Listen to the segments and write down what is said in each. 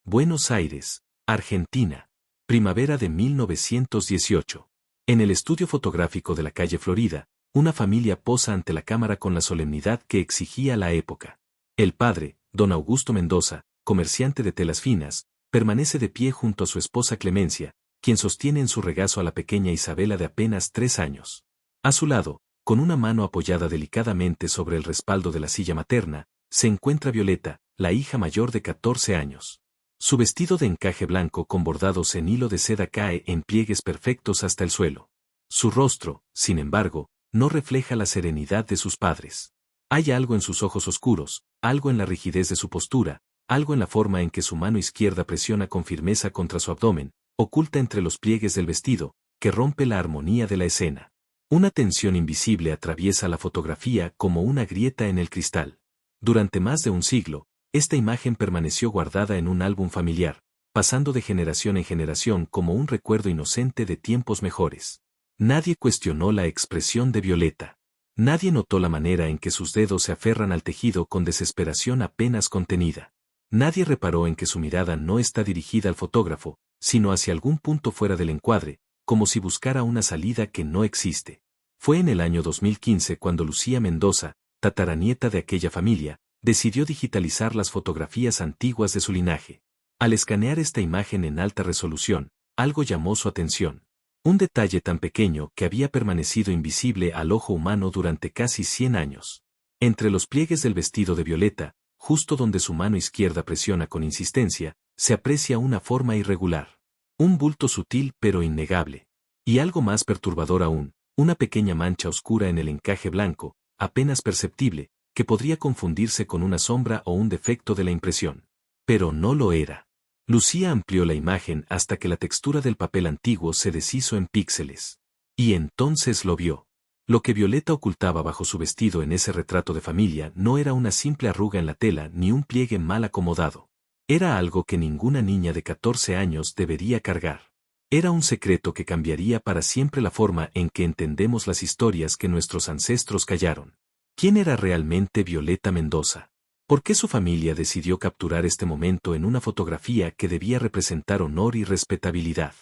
Buenos Aires, Argentina. Primavera de 1918. En el estudio fotográfico de la calle Florida, una familia posa ante la cámara con la solemnidad que exigía la época. El padre, don Augusto Mendoza, comerciante de telas finas, permanece de pie junto a su esposa Clemencia, quien sostiene en su regazo a la pequeña Isabela de apenas 3 años. A su lado, con una mano apoyada delicadamente sobre el respaldo de la silla materna, se encuentra Violeta, la hija mayor de 14 años. Su vestido de encaje blanco con bordados en hilo de seda cae en pliegues perfectos hasta el suelo. Su rostro, sin embargo, no refleja la serenidad de sus padres. Hay algo en sus ojos oscuros, algo en la rigidez de su postura, algo en la forma en que su mano izquierda presiona con firmeza contra su abdomen, oculta entre los pliegues del vestido, que rompe la armonía de la escena. Una tensión invisible atraviesa la fotografía como una grieta en el cristal. Durante más de un siglo, esta imagen permaneció guardada en un álbum familiar, pasando de generación en generación como un recuerdo inocente de tiempos mejores. Nadie cuestionó la expresión de Violeta. Nadie notó la manera en que sus dedos se aferran al tejido con desesperación apenas contenida. Nadie reparó en que su mirada no está dirigida al fotógrafo, sino hacia algún punto fuera del encuadre, como si buscara una salida que no existe. Fue en el año 2015 cuando Lucía Mendoza, tataranieta de aquella familia, decidió digitalizar las fotografías antiguas de su linaje. Al escanear esta imagen en alta resolución, algo llamó su atención. Un detalle tan pequeño que había permanecido invisible al ojo humano durante casi 100 años. Entre los pliegues del vestido de Violeta, justo donde su mano izquierda presiona con insistencia, se aprecia una forma irregular. Un bulto sutil pero innegable. Y algo más perturbador aún, una pequeña mancha oscura en el encaje blanco, apenas perceptible, que podría confundirse con una sombra o un defecto de la impresión. Pero no lo era. Lucía amplió la imagen hasta que la textura del papel antiguo se deshizo en píxeles. Y entonces lo vio. Lo que Violeta ocultaba bajo su vestido en ese retrato de familia no era una simple arruga en la tela ni un pliegue mal acomodado. Era algo que ninguna niña de 14 años debería cargar. Era un secreto que cambiaría para siempre la forma en que entendemos las historias que nuestros ancestros callaron. ¿Quién era realmente Violeta Mendoza? ¿Por qué su familia decidió capturar este momento en una fotografía que debía representar honor y respetabilidad?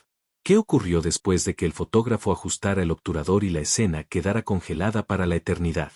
¿Qué ocurrió después de que el fotógrafo ajustara el obturador y la escena quedara congelada para la eternidad?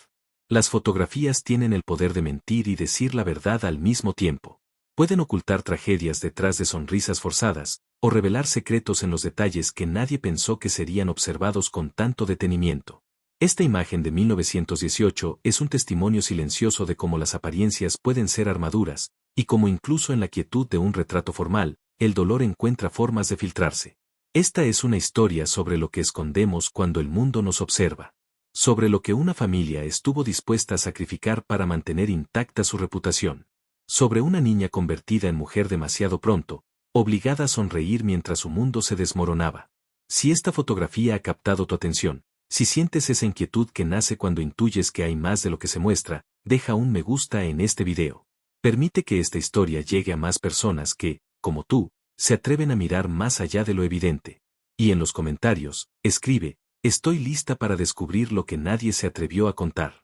Las fotografías tienen el poder de mentir y decir la verdad al mismo tiempo. Pueden ocultar tragedias detrás de sonrisas forzadas, o revelar secretos en los detalles que nadie pensó que serían observados con tanto detenimiento. Esta imagen de 1918 es un testimonio silencioso de cómo las apariencias pueden ser armaduras, y cómo incluso en la quietud de un retrato formal, el dolor encuentra formas de filtrarse. Esta es una historia sobre lo que escondemos cuando el mundo nos observa. Sobre lo que una familia estuvo dispuesta a sacrificar para mantener intacta su reputación. Sobre una niña convertida en mujer demasiado pronto, obligada a sonreír mientras su mundo se desmoronaba. Si esta fotografía ha captado tu atención, si sientes esa inquietud que nace cuando intuyes que hay más de lo que se muestra, deja un me gusta en este video. Permite que esta historia llegue a más personas que, como tú, se atreven a mirar más allá de lo evidente. Y en los comentarios, escribe, estoy lista para descubrir lo que nadie se atrevió a contar.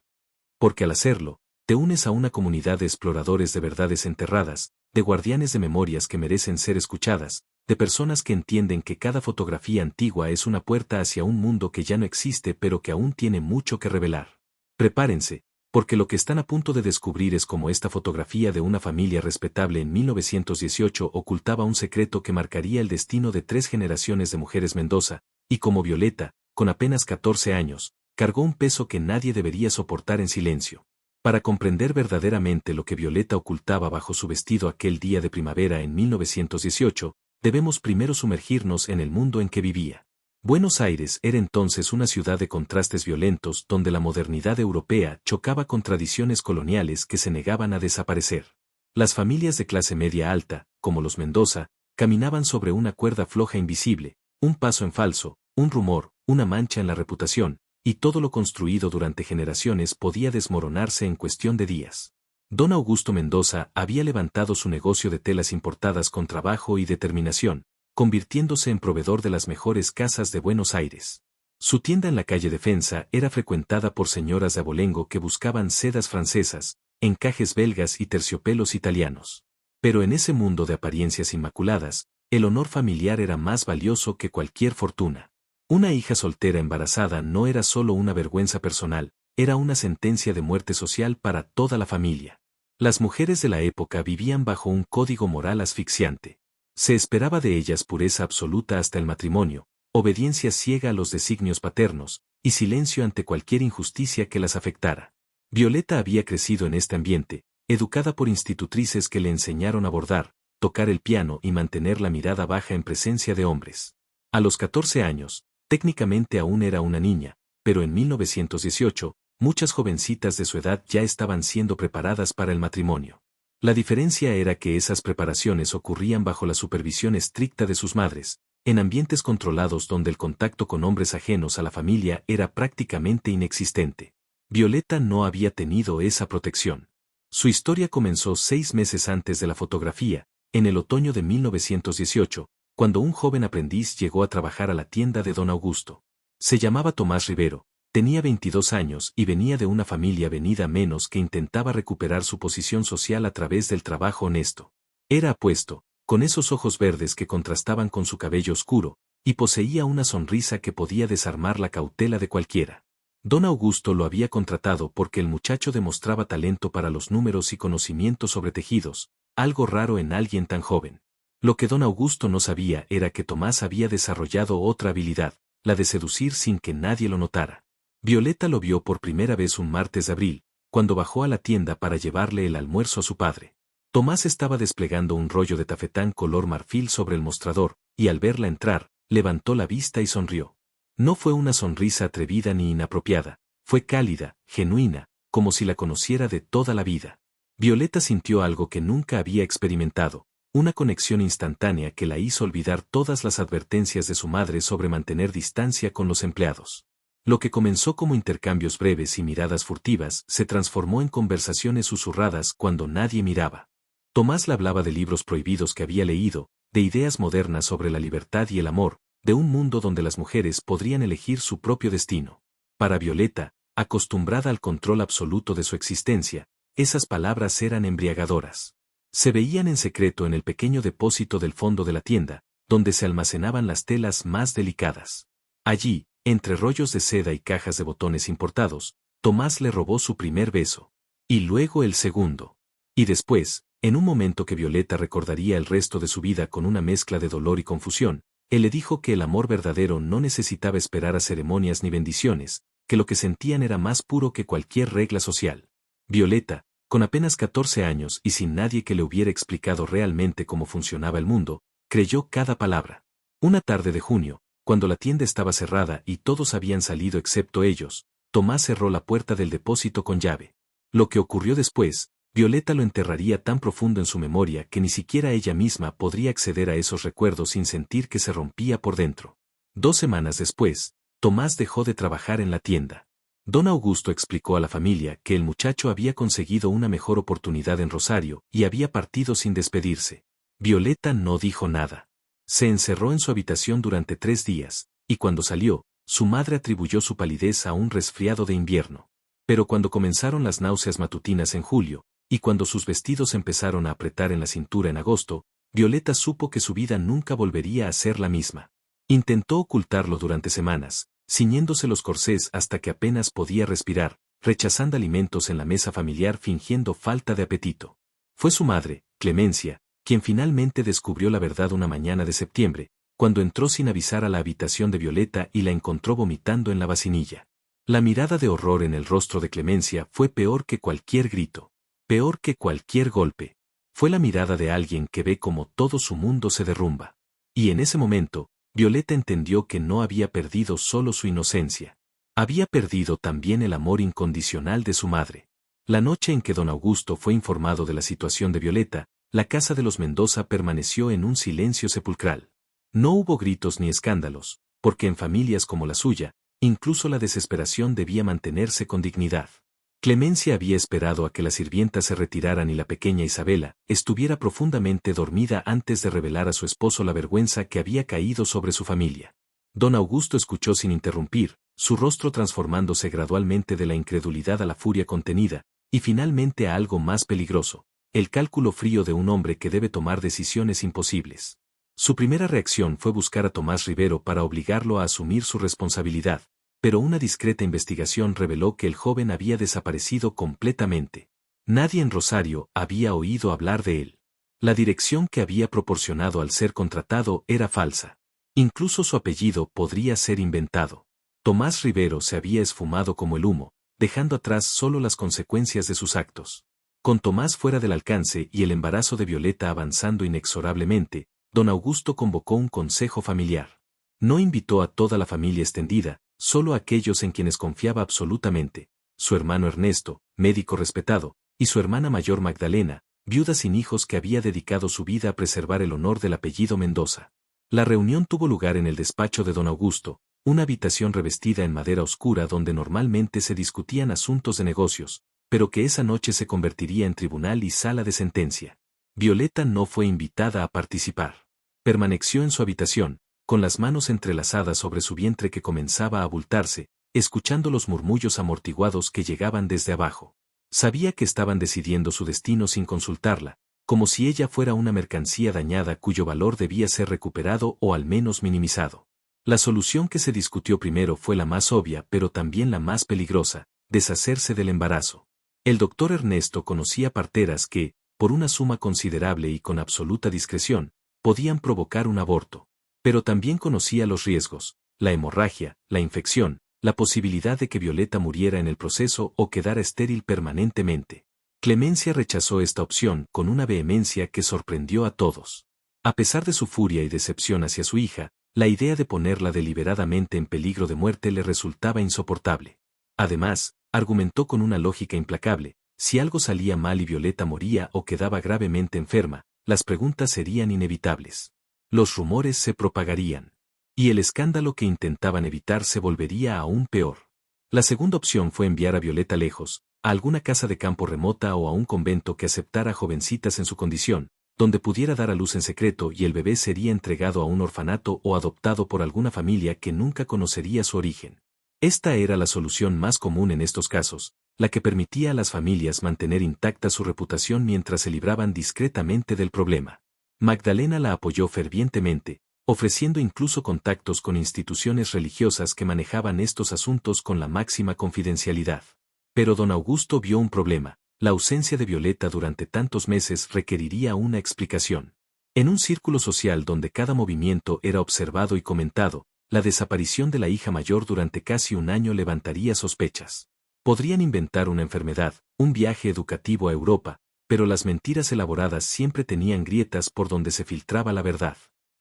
Porque al hacerlo, te unes a una comunidad de exploradores de verdades enterradas, de guardianes de memorias que merecen ser escuchadas, de personas que entienden que cada fotografía antigua es una puerta hacia un mundo que ya no existe pero que aún tiene mucho que revelar. Prepárense, porque lo que están a punto de descubrir es cómo esta fotografía de una familia respetable en 1918 ocultaba un secreto que marcaría el destino de 3 generaciones de mujeres Mendoza, y como Violeta, con apenas 14 años, cargó un peso que nadie debería soportar en silencio. Para comprender verdaderamente lo que Violeta ocultaba bajo su vestido aquel día de primavera en 1918, debemos primero sumergirnos en el mundo en que vivía. Buenos Aires era entonces una ciudad de contrastes violentos donde la modernidad europea chocaba con tradiciones coloniales que se negaban a desaparecer. Las familias de clase media alta, como los Mendoza, caminaban sobre una cuerda floja invisible, un paso en falso, un rumor, una mancha en la reputación, y todo lo construido durante generaciones podía desmoronarse en cuestión de días. Don Augusto Mendoza había levantado su negocio de telas importadas con trabajo y determinación, convirtiéndose en proveedor de las mejores casas de Buenos Aires. Su tienda en la calle Defensa era frecuentada por señoras de abolengo que buscaban sedas francesas, encajes belgas y terciopelos italianos. Pero en ese mundo de apariencias inmaculadas, el honor familiar era más valioso que cualquier fortuna. Una hija soltera embarazada no era solo una vergüenza personal, era una sentencia de muerte social para toda la familia. Las mujeres de la época vivían bajo un código moral asfixiante. Se esperaba de ellas pureza absoluta hasta el matrimonio, obediencia ciega a los designios paternos, y silencio ante cualquier injusticia que las afectara. Violeta había crecido en este ambiente, educada por institutrices que le enseñaron a bordar, tocar el piano y mantener la mirada baja en presencia de hombres. A los 14 años, técnicamente aún era una niña, pero en 1918, muchas jovencitas de su edad ya estaban siendo preparadas para el matrimonio. La diferencia era que esas preparaciones ocurrían bajo la supervisión estricta de sus madres, en ambientes controlados donde el contacto con hombres ajenos a la familia era prácticamente inexistente. Violeta no había tenido esa protección. Su historia comenzó 6 meses antes de la fotografía, en el otoño de 1918, cuando un joven aprendiz llegó a trabajar a la tienda de don Augusto. Se llamaba Tomás Rivero, tenía 22 años y venía de una familia venida menos que intentaba recuperar su posición social a través del trabajo honesto. Era apuesto, con esos ojos verdes que contrastaban con su cabello oscuro, y poseía una sonrisa que podía desarmar la cautela de cualquiera. Don Augusto lo había contratado porque el muchacho demostraba talento para los números y conocimiento sobre tejidos, algo raro en alguien tan joven. Lo que don Augusto no sabía era que Tomás había desarrollado otra habilidad, la de seducir sin que nadie lo notara. Violeta lo vio por primera vez un martes de abril, cuando bajó a la tienda para llevarle el almuerzo a su padre. Tomás estaba desplegando un rollo de tafetán color marfil sobre el mostrador, y al verla entrar, levantó la vista y sonrió. No fue una sonrisa atrevida ni inapropiada, fue cálida, genuina, como si la conociera de toda la vida. Violeta sintió algo que nunca había experimentado, una conexión instantánea que la hizo olvidar todas las advertencias de su madre sobre mantener distancia con los empleados. Lo que comenzó como intercambios breves y miradas furtivas se transformó en conversaciones susurradas cuando nadie miraba. Tomás le hablaba de libros prohibidos que había leído, de ideas modernas sobre la libertad y el amor, de un mundo donde las mujeres podrían elegir su propio destino. Para Violeta, acostumbrada al control absoluto de su existencia, esas palabras eran embriagadoras. Se veían en secreto en el pequeño depósito del fondo de la tienda, donde se almacenaban las telas más delicadas. Allí, entre rollos de seda y cajas de botones importados, Tomás le robó su primer beso. Y luego el segundo. Y después, en un momento que Violeta recordaría el resto de su vida con una mezcla de dolor y confusión, él le dijo que el amor verdadero no necesitaba esperar a ceremonias ni bendiciones, que lo que sentían era más puro que cualquier regla social. Violeta, con apenas 14 años y sin nadie que le hubiera explicado realmente cómo funcionaba el mundo, creyó cada palabra. Una tarde de junio, cuando la tienda estaba cerrada y todos habían salido excepto ellos, Tomás cerró la puerta del depósito con llave. Lo que ocurrió después, Violeta lo enterraría tan profundo en su memoria que ni siquiera ella misma podría acceder a esos recuerdos sin sentir que se rompía por dentro. 2 semanas después, Tomás dejó de trabajar en la tienda. Don Augusto explicó a la familia que el muchacho había conseguido una mejor oportunidad en Rosario y había partido sin despedirse. Violeta no dijo nada. Se encerró en su habitación durante 3 días, y cuando salió, su madre atribuyó su palidez a un resfriado de invierno. Pero cuando comenzaron las náuseas matutinas en julio, y cuando sus vestidos empezaron a apretar en la cintura en agosto, Violeta supo que su vida nunca volvería a ser la misma. Intentó ocultarlo durante semanas, ciñéndose los corsés hasta que apenas podía respirar, rechazando alimentos en la mesa familiar fingiendo falta de apetito. Fue su madre, Clemencia, quien finalmente descubrió la verdad una mañana de septiembre, cuando entró sin avisar a la habitación de Violeta y la encontró vomitando en la vacinilla. La mirada de horror en el rostro de Clemencia fue peor que cualquier grito. Peor que cualquier golpe. Fue la mirada de alguien que ve como todo su mundo se derrumba. Y en ese momento, Violeta entendió que no había perdido solo su inocencia. Había perdido también el amor incondicional de su madre. La noche en que don Augusto fue informado de la situación de Violeta, la casa de los Mendoza permaneció en un silencio sepulcral. No hubo gritos ni escándalos, porque en familias como la suya, incluso la desesperación debía mantenerse con dignidad. Clemencia había esperado a que las sirvientas se retiraran y la pequeña Isabela estuviera profundamente dormida antes de revelar a su esposo la vergüenza que había caído sobre su familia. Don Augusto escuchó sin interrumpir, su rostro transformándose gradualmente de la incredulidad a la furia contenida, y finalmente a algo más peligroso, el cálculo frío de un hombre que debe tomar decisiones imposibles. Su primera reacción fue buscar a Tomás Rivero para obligarlo a asumir su responsabilidad, pero una discreta investigación reveló que el joven había desaparecido completamente. Nadie en Rosario había oído hablar de él. La dirección que había proporcionado al ser contratado era falsa. Incluso su apellido podría ser inventado. Tomás Rivero se había esfumado como el humo, dejando atrás solo las consecuencias de sus actos. Con Tomás fuera del alcance y el embarazo de Violeta avanzando inexorablemente, don Augusto convocó un consejo familiar. No invitó a toda la familia extendida, solo a aquellos en quienes confiaba absolutamente, su hermano Ernesto, médico respetado, y su hermana mayor Magdalena, viuda sin hijos que había dedicado su vida a preservar el honor del apellido Mendoza. La reunión tuvo lugar en el despacho de don Augusto, una habitación revestida en madera oscura donde normalmente se discutían asuntos de negocios, pero que esa noche se convertiría en tribunal y sala de sentencia. Violeta no fue invitada a participar. Permaneció en su habitación, con las manos entrelazadas sobre su vientre que comenzaba a abultarse, escuchando los murmullos amortiguados que llegaban desde abajo. Sabía que estaban decidiendo su destino sin consultarla, como si ella fuera una mercancía dañada cuyo valor debía ser recuperado o al menos minimizado. La solución que se discutió primero fue la más obvia pero también la más peligrosa, deshacerse del embarazo. El doctor Ernesto conocía parteras que, por una suma considerable y con absoluta discreción, podían provocar un aborto. Pero también conocía los riesgos, la hemorragia, la infección, la posibilidad de que Violeta muriera en el proceso o quedara estéril permanentemente. Clemencia rechazó esta opción con una vehemencia que sorprendió a todos. A pesar de su furia y decepción hacia su hija, la idea de ponerla deliberadamente en peligro de muerte le resultaba insoportable. Además, argumentó con una lógica implacable, si algo salía mal y Violeta moría o quedaba gravemente enferma, las preguntas serían inevitables. Los rumores se propagarían. Y el escándalo que intentaban evitar se volvería aún peor. La segunda opción fue enviar a Violeta lejos, a alguna casa de campo remota o a un convento que aceptara jovencitas en su condición, donde pudiera dar a luz en secreto y el bebé sería entregado a un orfanato o adoptado por alguna familia que nunca conocería su origen. Esta era la solución más común en estos casos, la que permitía a las familias mantener intacta su reputación mientras se libraban discretamente del problema. Magdalena la apoyó fervientemente, ofreciendo incluso contactos con instituciones religiosas que manejaban estos asuntos con la máxima confidencialidad. Pero don Augusto vio un problema: la ausencia de Violeta durante tantos meses requeriría una explicación. En un círculo social donde cada movimiento era observado y comentado, la desaparición de la hija mayor durante casi un año levantaría sospechas. Podrían inventar una enfermedad, un viaje educativo a Europa, pero las mentiras elaboradas siempre tenían grietas por donde se filtraba la verdad.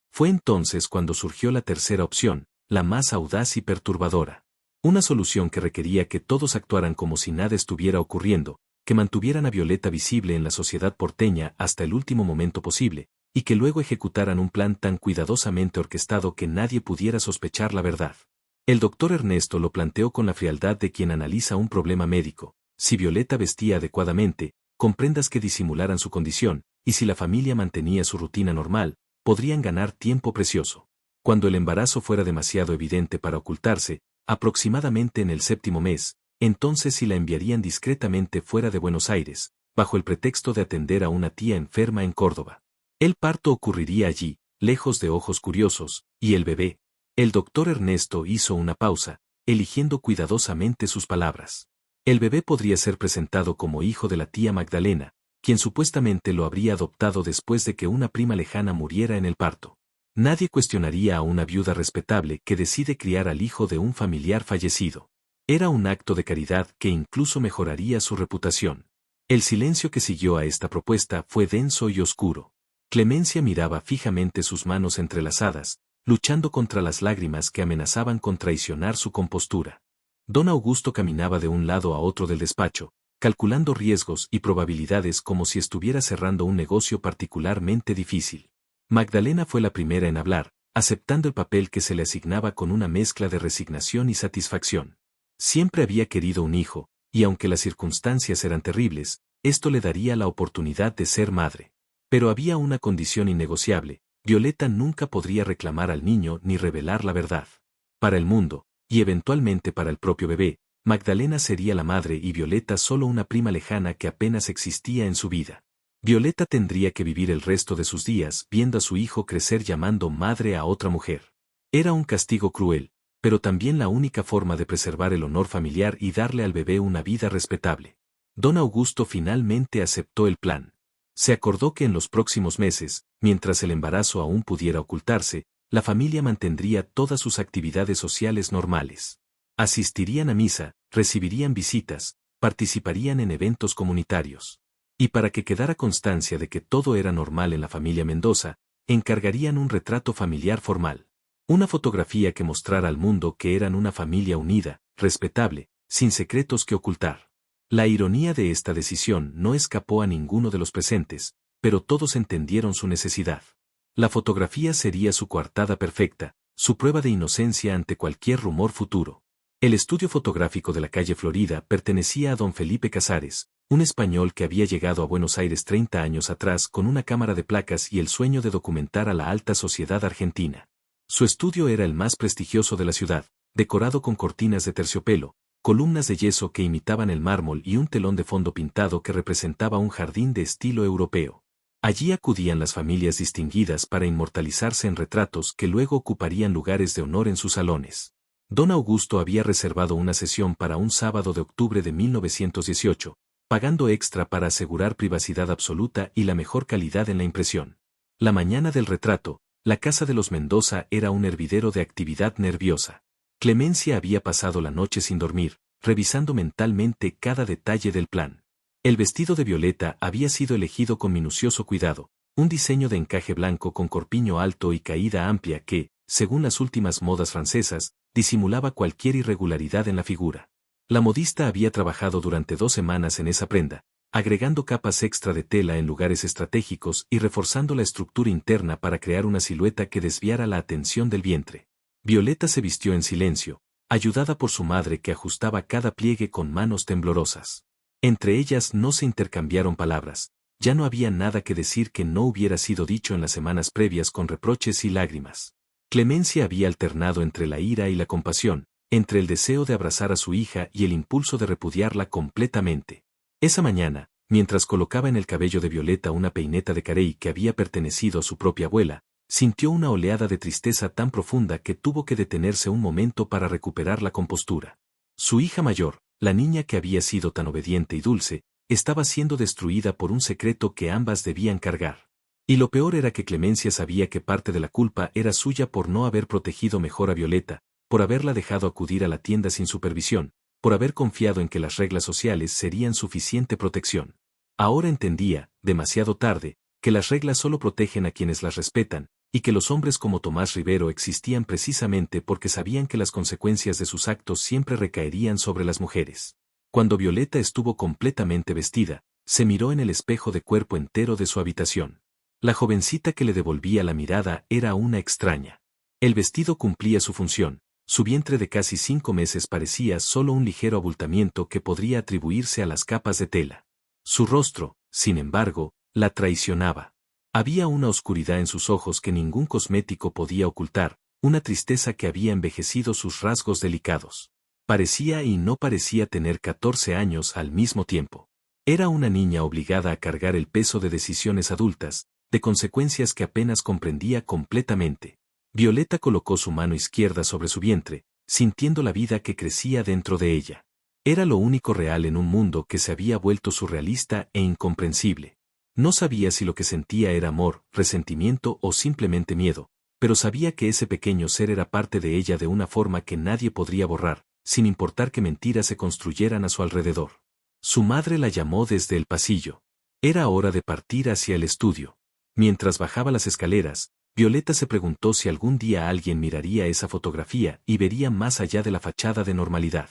Fue entonces cuando surgió la tercera opción, la más audaz y perturbadora. Una solución que requería que todos actuaran como si nada estuviera ocurriendo, que mantuvieran a Violeta visible en la sociedad porteña hasta el último momento posible, y que luego ejecutaran un plan tan cuidadosamente orquestado que nadie pudiera sospechar la verdad. El doctor Ernesto lo planteó con la frialdad de quien analiza un problema médico: si Violeta vestía adecuadamente, con prendas que disimularan su condición, y si la familia mantenía su rutina normal, podrían ganar tiempo precioso. Cuando el embarazo fuera demasiado evidente para ocultarse, aproximadamente en el 7º mes, entonces sí la enviarían discretamente fuera de Buenos Aires, bajo el pretexto de atender a una tía enferma en Córdoba. El parto ocurriría allí, lejos de ojos curiosos, y el bebé. El doctor Ernesto hizo una pausa, eligiendo cuidadosamente sus palabras. El bebé podría ser presentado como hijo de la tía Magdalena, quien supuestamente lo habría adoptado después de que una prima lejana muriera en el parto. Nadie cuestionaría a una viuda respetable que decide criar al hijo de un familiar fallecido. Era un acto de caridad que incluso mejoraría su reputación. El silencio que siguió a esta propuesta fue denso y oscuro. Clemencia miraba fijamente sus manos entrelazadas, luchando contra las lágrimas que amenazaban con traicionar su compostura. Don Augusto caminaba de un lado a otro del despacho, calculando riesgos y probabilidades como si estuviera cerrando un negocio particularmente difícil. Magdalena fue la primera en hablar, aceptando el papel que se le asignaba con una mezcla de resignación y satisfacción. Siempre había querido un hijo, y aunque las circunstancias eran terribles, esto le daría la oportunidad de ser madre. Pero había una condición innegociable: Violeta nunca podría reclamar al niño ni revelar la verdad. Para el mundo, y eventualmente para el propio bebé, Magdalena sería la madre y Violeta solo una prima lejana que apenas existía en su vida. Violeta tendría que vivir el resto de sus días viendo a su hijo crecer llamando madre a otra mujer. Era un castigo cruel, pero también la única forma de preservar el honor familiar y darle al bebé una vida respetable. Don Augusto finalmente aceptó el plan. Se acordó que en los próximos meses, mientras el embarazo aún pudiera ocultarse, la familia mantendría todas sus actividades sociales normales. Asistirían a misa, recibirían visitas, participarían en eventos comunitarios. Y para que quedara constancia de que todo era normal en la familia Mendoza, encargarían un retrato familiar formal. Una fotografía que mostrara al mundo que eran una familia unida, respetable, sin secretos que ocultar. La ironía de esta decisión no escapó a ninguno de los presentes, pero todos entendieron su necesidad. La fotografía sería su coartada perfecta, su prueba de inocencia ante cualquier rumor futuro. El estudio fotográfico de la calle Florida pertenecía a don Felipe Casares, un español que había llegado a Buenos Aires 30 años atrás con una cámara de placas y el sueño de documentar a la alta sociedad argentina. Su estudio era el más prestigioso de la ciudad, decorado con cortinas de terciopelo, columnas de yeso que imitaban el mármol y un telón de fondo pintado que representaba un jardín de estilo europeo. Allí acudían las familias distinguidas para inmortalizarse en retratos que luego ocuparían lugares de honor en sus salones. Don Augusto había reservado una sesión para un sábado de octubre de 1918, pagando extra para asegurar privacidad absoluta y la mejor calidad en la impresión. La mañana del retrato, la casa de los Mendoza era un hervidero de actividad nerviosa. Clemencia había pasado la noche sin dormir, revisando mentalmente cada detalle del plan. El vestido de Violeta había sido elegido con minucioso cuidado, un diseño de encaje blanco con corpiño alto y caída amplia que, según las últimas modas francesas, disimulaba cualquier irregularidad en la figura. La modista había trabajado durante 2 semanas en esa prenda, agregando capas extra de tela en lugares estratégicos y reforzando la estructura interna para crear una silueta que desviara la atención del vientre. Violeta se vistió en silencio, ayudada por su madre que ajustaba cada pliegue con manos temblorosas. Entre ellas no se intercambiaron palabras, ya no había nada que decir que no hubiera sido dicho en las semanas previas con reproches y lágrimas. Clemencia había alternado entre la ira y la compasión, entre el deseo de abrazar a su hija y el impulso de repudiarla completamente. Esa mañana, mientras colocaba en el cabello de Violeta una peineta de carey que había pertenecido a su propia abuela, sintió una oleada de tristeza tan profunda que tuvo que detenerse un momento para recuperar la compostura. Su hija mayor, la niña que había sido tan obediente y dulce, estaba siendo destruida por un secreto que ambas debían cargar. Y lo peor era que Clemencia sabía que parte de la culpa era suya por no haber protegido mejor a Violeta, por haberla dejado acudir a la tienda sin supervisión, por haber confiado en que las reglas sociales serían suficiente protección. Ahora entendía, demasiado tarde, que las reglas solo protegen a quienes las respetan, y que los hombres como Tomás Rivero existían precisamente porque sabían que las consecuencias de sus actos siempre recaerían sobre las mujeres. Cuando Violeta estuvo completamente vestida, se miró en el espejo de cuerpo entero de su habitación. La jovencita que le devolvía la mirada era una extraña. El vestido cumplía su función, su vientre de casi 5 meses parecía solo un ligero abultamiento que podría atribuirse a las capas de tela. Su rostro, sin embargo, la traicionaba. Había una oscuridad en sus ojos que ningún cosmético podía ocultar, una tristeza que había envejecido sus rasgos delicados. Parecía y no parecía tener 14 años al mismo tiempo. Era una niña obligada a cargar el peso de decisiones adultas, de consecuencias que apenas comprendía completamente. Violeta colocó su mano izquierda sobre su vientre, sintiendo la vida que crecía dentro de ella. Era lo único real en un mundo que se había vuelto surrealista e incomprensible. No sabía si lo que sentía era amor, resentimiento o simplemente miedo, pero sabía que ese pequeño ser era parte de ella de una forma que nadie podría borrar, sin importar que mentiras se construyeran a su alrededor. Su madre la llamó desde el pasillo. Era hora de partir hacia el estudio. Mientras bajaba las escaleras, Violeta se preguntó si algún día alguien miraría esa fotografía y vería más allá de la fachada de normalidad.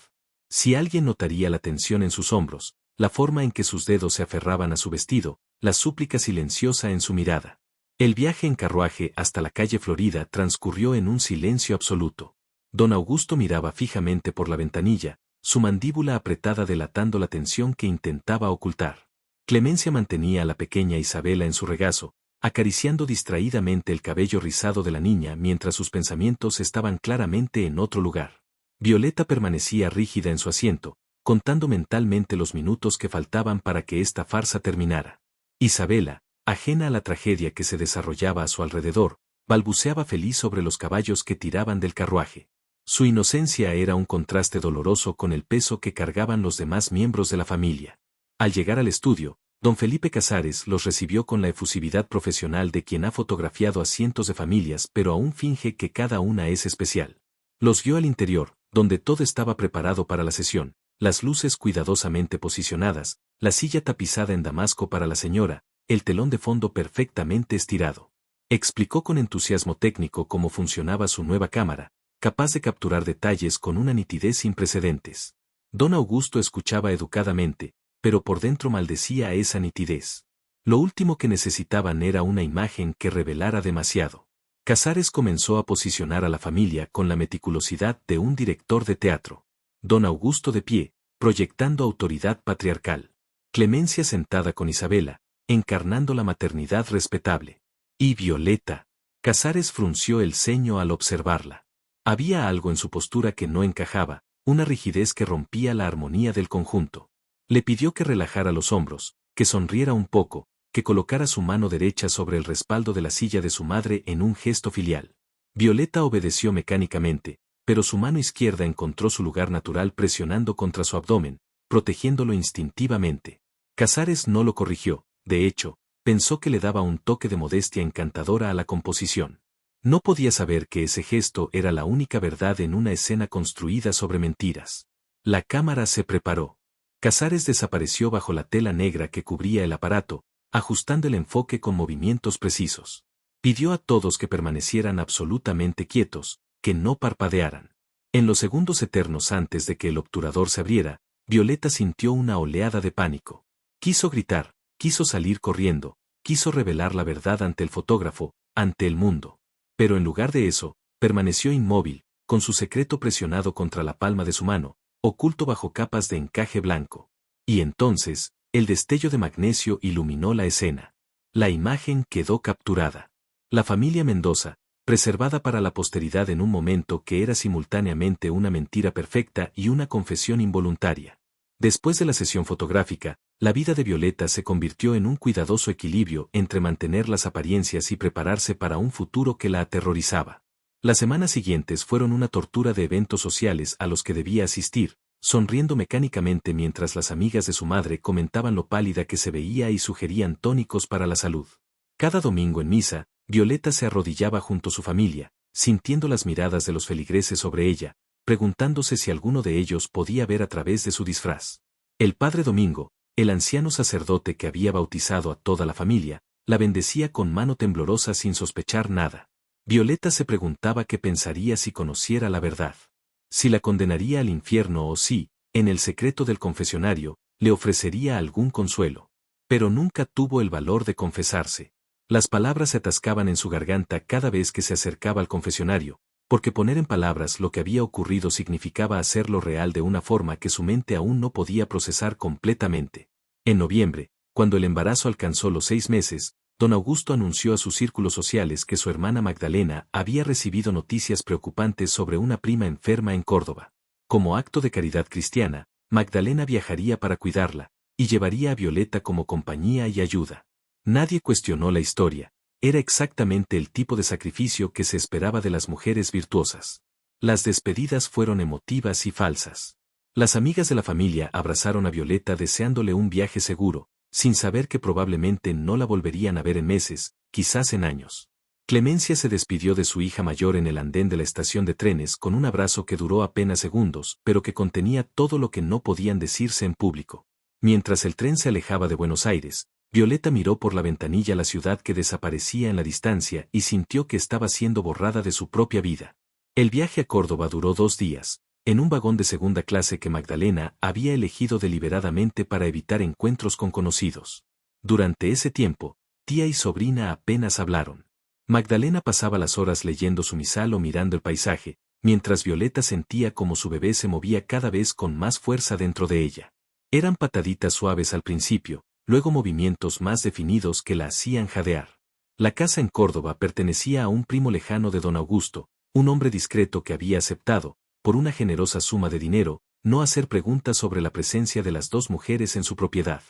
Si alguien notaría la tensión en sus hombros, la forma en que sus dedos se aferraban a su vestido, la súplica silenciosa en su mirada. El viaje en carruaje hasta la calle Florida transcurrió en un silencio absoluto. Don Augusto miraba fijamente por la ventanilla, su mandíbula apretada delatando la tensión que intentaba ocultar. Clemencia mantenía a la pequeña Isabela en su regazo, acariciando distraídamente el cabello rizado de la niña mientras sus pensamientos estaban claramente en otro lugar. Violeta permanecía rígida en su asiento, contando mentalmente los minutos que faltaban para que esta farsa terminara. Isabela, ajena a la tragedia que se desarrollaba a su alrededor, balbuceaba feliz sobre los caballos que tiraban del carruaje. Su inocencia era un contraste doloroso con el peso que cargaban los demás miembros de la familia. Al llegar al estudio, don Felipe Casares los recibió con la efusividad profesional de quien ha fotografiado a cientos de familias pero aún finge que cada una es especial. Los guió al interior, donde todo estaba preparado para la sesión, las luces cuidadosamente posicionadas, la silla tapizada en damasco para la señora, el telón de fondo perfectamente estirado. Explicó con entusiasmo técnico cómo funcionaba su nueva cámara, capaz de capturar detalles con una nitidez sin precedentes. Don Augusto escuchaba educadamente, pero por dentro maldecía esa nitidez. Lo último que necesitaban era una imagen que revelara demasiado. Casares comenzó a posicionar a la familia con la meticulosidad de un director de teatro. Don Augusto de pie, proyectando autoridad patriarcal. Clemencia sentada con Isabela, encarnando la maternidad respetable. Y Violeta. Casares frunció el ceño al observarla. Había algo en su postura que no encajaba, una rigidez que rompía la armonía del conjunto. Le pidió que relajara los hombros, que sonriera un poco, que colocara su mano derecha sobre el respaldo de la silla de su madre en un gesto filial. Violeta obedeció mecánicamente, pero su mano izquierda encontró su lugar natural presionando contra su abdomen, protegiéndolo instintivamente. Casares no lo corrigió, de hecho, pensó que le daba un toque de modestia encantadora a la composición. No podía saber que ese gesto era la única verdad en una escena construida sobre mentiras. La cámara se preparó. Casares desapareció bajo la tela negra que cubría el aparato, ajustando el enfoque con movimientos precisos. Pidió a todos que permanecieran absolutamente quietos, que no parpadearan. En los segundos eternos antes de que el obturador se abriera, Violeta sintió una oleada de pánico. Quiso gritar, quiso salir corriendo, quiso revelar la verdad ante el fotógrafo, ante el mundo. Pero en lugar de eso, permaneció inmóvil, con su secreto presionado contra la palma de su mano, oculto bajo capas de encaje blanco. Y entonces, el destello de magnesio iluminó la escena. La imagen quedó capturada. La familia Mendoza, preservada para la posteridad en un momento que era simultáneamente una mentira perfecta y una confesión involuntaria. Después de la sesión fotográfica, la vida de Violeta se convirtió en un cuidadoso equilibrio entre mantener las apariencias y prepararse para un futuro que la aterrorizaba. Las semanas siguientes fueron una tortura de eventos sociales a los que debía asistir, sonriendo mecánicamente mientras las amigas de su madre comentaban lo pálida que se veía y sugerían tónicos para la salud. Cada domingo en misa, Violeta se arrodillaba junto a su familia, sintiendo las miradas de los feligreses sobre ella, preguntándose si alguno de ellos podía ver a través de su disfraz. El padre Domingo, el anciano sacerdote que había bautizado a toda la familia, la bendecía con mano temblorosa sin sospechar nada. Violeta se preguntaba qué pensaría si conociera la verdad. Si la condenaría al infierno o si, en el secreto del confesionario, le ofrecería algún consuelo. Pero nunca tuvo el valor de confesarse. Las palabras se atascaban en su garganta cada vez que se acercaba al confesionario, porque poner en palabras lo que había ocurrido significaba hacerlo real de una forma que su mente aún no podía procesar completamente. En noviembre, cuando el embarazo alcanzó los 6 meses, don Augusto anunció a sus círculos sociales que su hermana Magdalena había recibido noticias preocupantes sobre una prima enferma en Córdoba. Como acto de caridad cristiana, Magdalena viajaría para cuidarla, y llevaría a Violeta como compañía y ayuda. Nadie cuestionó la historia. Era exactamente el tipo de sacrificio que se esperaba de las mujeres virtuosas. Las despedidas fueron emotivas y falsas. Las amigas de la familia abrazaron a Violeta deseándole un viaje seguro, sin saber que probablemente no la volverían a ver en meses, quizás en años. Clemencia se despidió de su hija mayor en el andén de la estación de trenes con un abrazo que duró apenas segundos, pero que contenía todo lo que no podían decirse en público. Mientras el tren se alejaba de Buenos Aires, Violeta miró por la ventanilla la ciudad que desaparecía en la distancia y sintió que estaba siendo borrada de su propia vida. El viaje a Córdoba duró 2 días, en un vagón de segunda clase que Magdalena había elegido deliberadamente para evitar encuentros con conocidos. Durante ese tiempo, tía y sobrina apenas hablaron. Magdalena pasaba las horas leyendo su misal o mirando el paisaje, mientras Violeta sentía como su bebé se movía cada vez con más fuerza dentro de ella. Eran pataditas suaves al principio, luego movimientos más definidos que la hacían jadear. La casa en Córdoba pertenecía a un primo lejano de don Augusto, un hombre discreto que había aceptado, por una generosa suma de dinero, no hacer preguntas sobre la presencia de las 2 mujeres en su propiedad.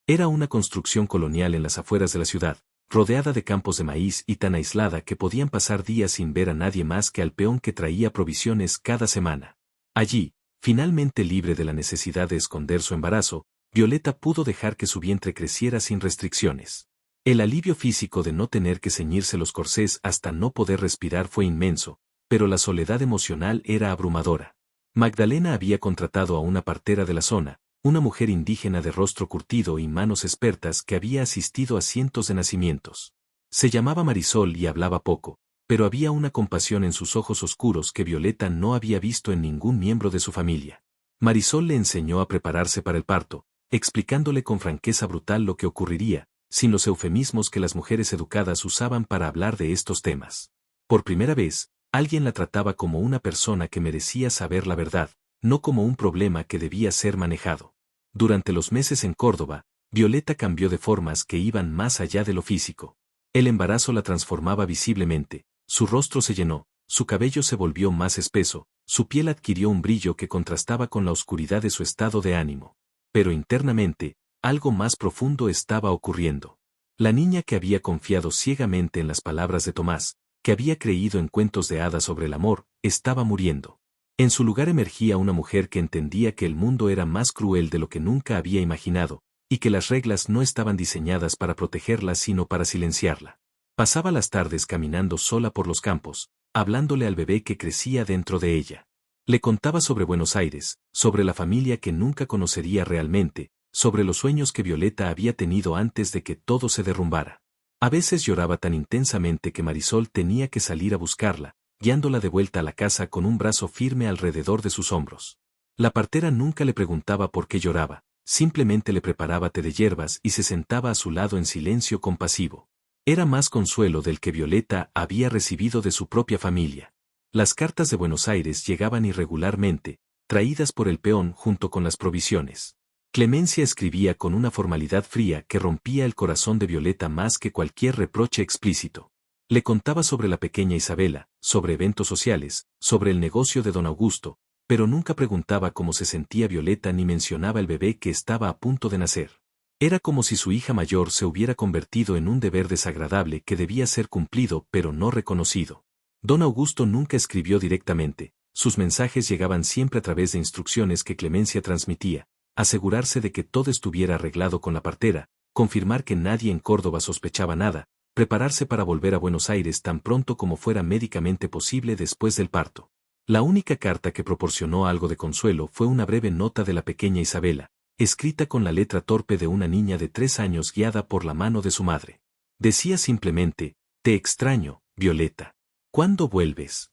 Era una construcción colonial en las afueras de la ciudad, rodeada de campos de maíz y tan aislada que podían pasar días sin ver a nadie más que al peón que traía provisiones cada semana. Allí, finalmente libre de la necesidad de esconder su embarazo, Violeta pudo dejar que su vientre creciera sin restricciones. El alivio físico de no tener que ceñirse los corsés hasta no poder respirar fue inmenso, pero la soledad emocional era abrumadora. Magdalena había contratado a una partera de la zona, una mujer indígena de rostro curtido y manos expertas que había asistido a cientos de nacimientos. Se llamaba Marisol y hablaba poco, pero había una compasión en sus ojos oscuros que Violeta no había visto en ningún miembro de su familia. Marisol le enseñó a prepararse para el parto, explicándole con franqueza brutal lo que ocurriría, sin los eufemismos que las mujeres educadas usaban para hablar de estos temas. Por primera vez, alguien la trataba como una persona que merecía saber la verdad, no como un problema que debía ser manejado. Durante los meses en Córdoba, Violeta cambió de formas que iban más allá de lo físico. El embarazo la transformaba visiblemente, su rostro se llenó, su cabello se volvió más espeso, su piel adquirió un brillo que contrastaba con la oscuridad de su estado de ánimo. Pero internamente, algo más profundo estaba ocurriendo. La niña que había confiado ciegamente en las palabras de Tomás, que había creído en cuentos de hadas sobre el amor, estaba muriendo. En su lugar emergía una mujer que entendía que el mundo era más cruel de lo que nunca había imaginado, y que las reglas no estaban diseñadas para protegerla sino para silenciarla. Pasaba las tardes caminando sola por los campos, hablándole al bebé que crecía dentro de ella. Le contaba sobre Buenos Aires, sobre la familia que nunca conocería realmente, sobre los sueños que Violeta había tenido antes de que todo se derrumbara. A veces lloraba tan intensamente que Marisol tenía que salir a buscarla, guiándola de vuelta a la casa con un brazo firme alrededor de sus hombros. La partera nunca le preguntaba por qué lloraba, simplemente le preparaba té de hierbas y se sentaba a su lado en silencio compasivo. Era más consuelo del que Violeta había recibido de su propia familia. Las cartas de Buenos Aires llegaban irregularmente, traídas por el peón junto con las provisiones. Clemencia escribía con una formalidad fría que rompía el corazón de Violeta más que cualquier reproche explícito. Le contaba sobre la pequeña Isabela, sobre eventos sociales, sobre el negocio de don Augusto, pero nunca preguntaba cómo se sentía Violeta ni mencionaba el bebé que estaba a punto de nacer. Era como si su hija mayor se hubiera convertido en un deber desagradable que debía ser cumplido pero no reconocido. Don Augusto nunca escribió directamente, sus mensajes llegaban siempre a través de instrucciones que Clemencia transmitía, asegurarse de que todo estuviera arreglado con la partera, confirmar que nadie en Córdoba sospechaba nada, prepararse para volver a Buenos Aires tan pronto como fuera médicamente posible después del parto. La única carta que proporcionó algo de consuelo fue una breve nota de la pequeña Isabela, escrita con la letra torpe de una niña de 3 años guiada por la mano de su madre. Decía simplemente, «Te extraño, Violeta. ¿Cuándo vuelves?».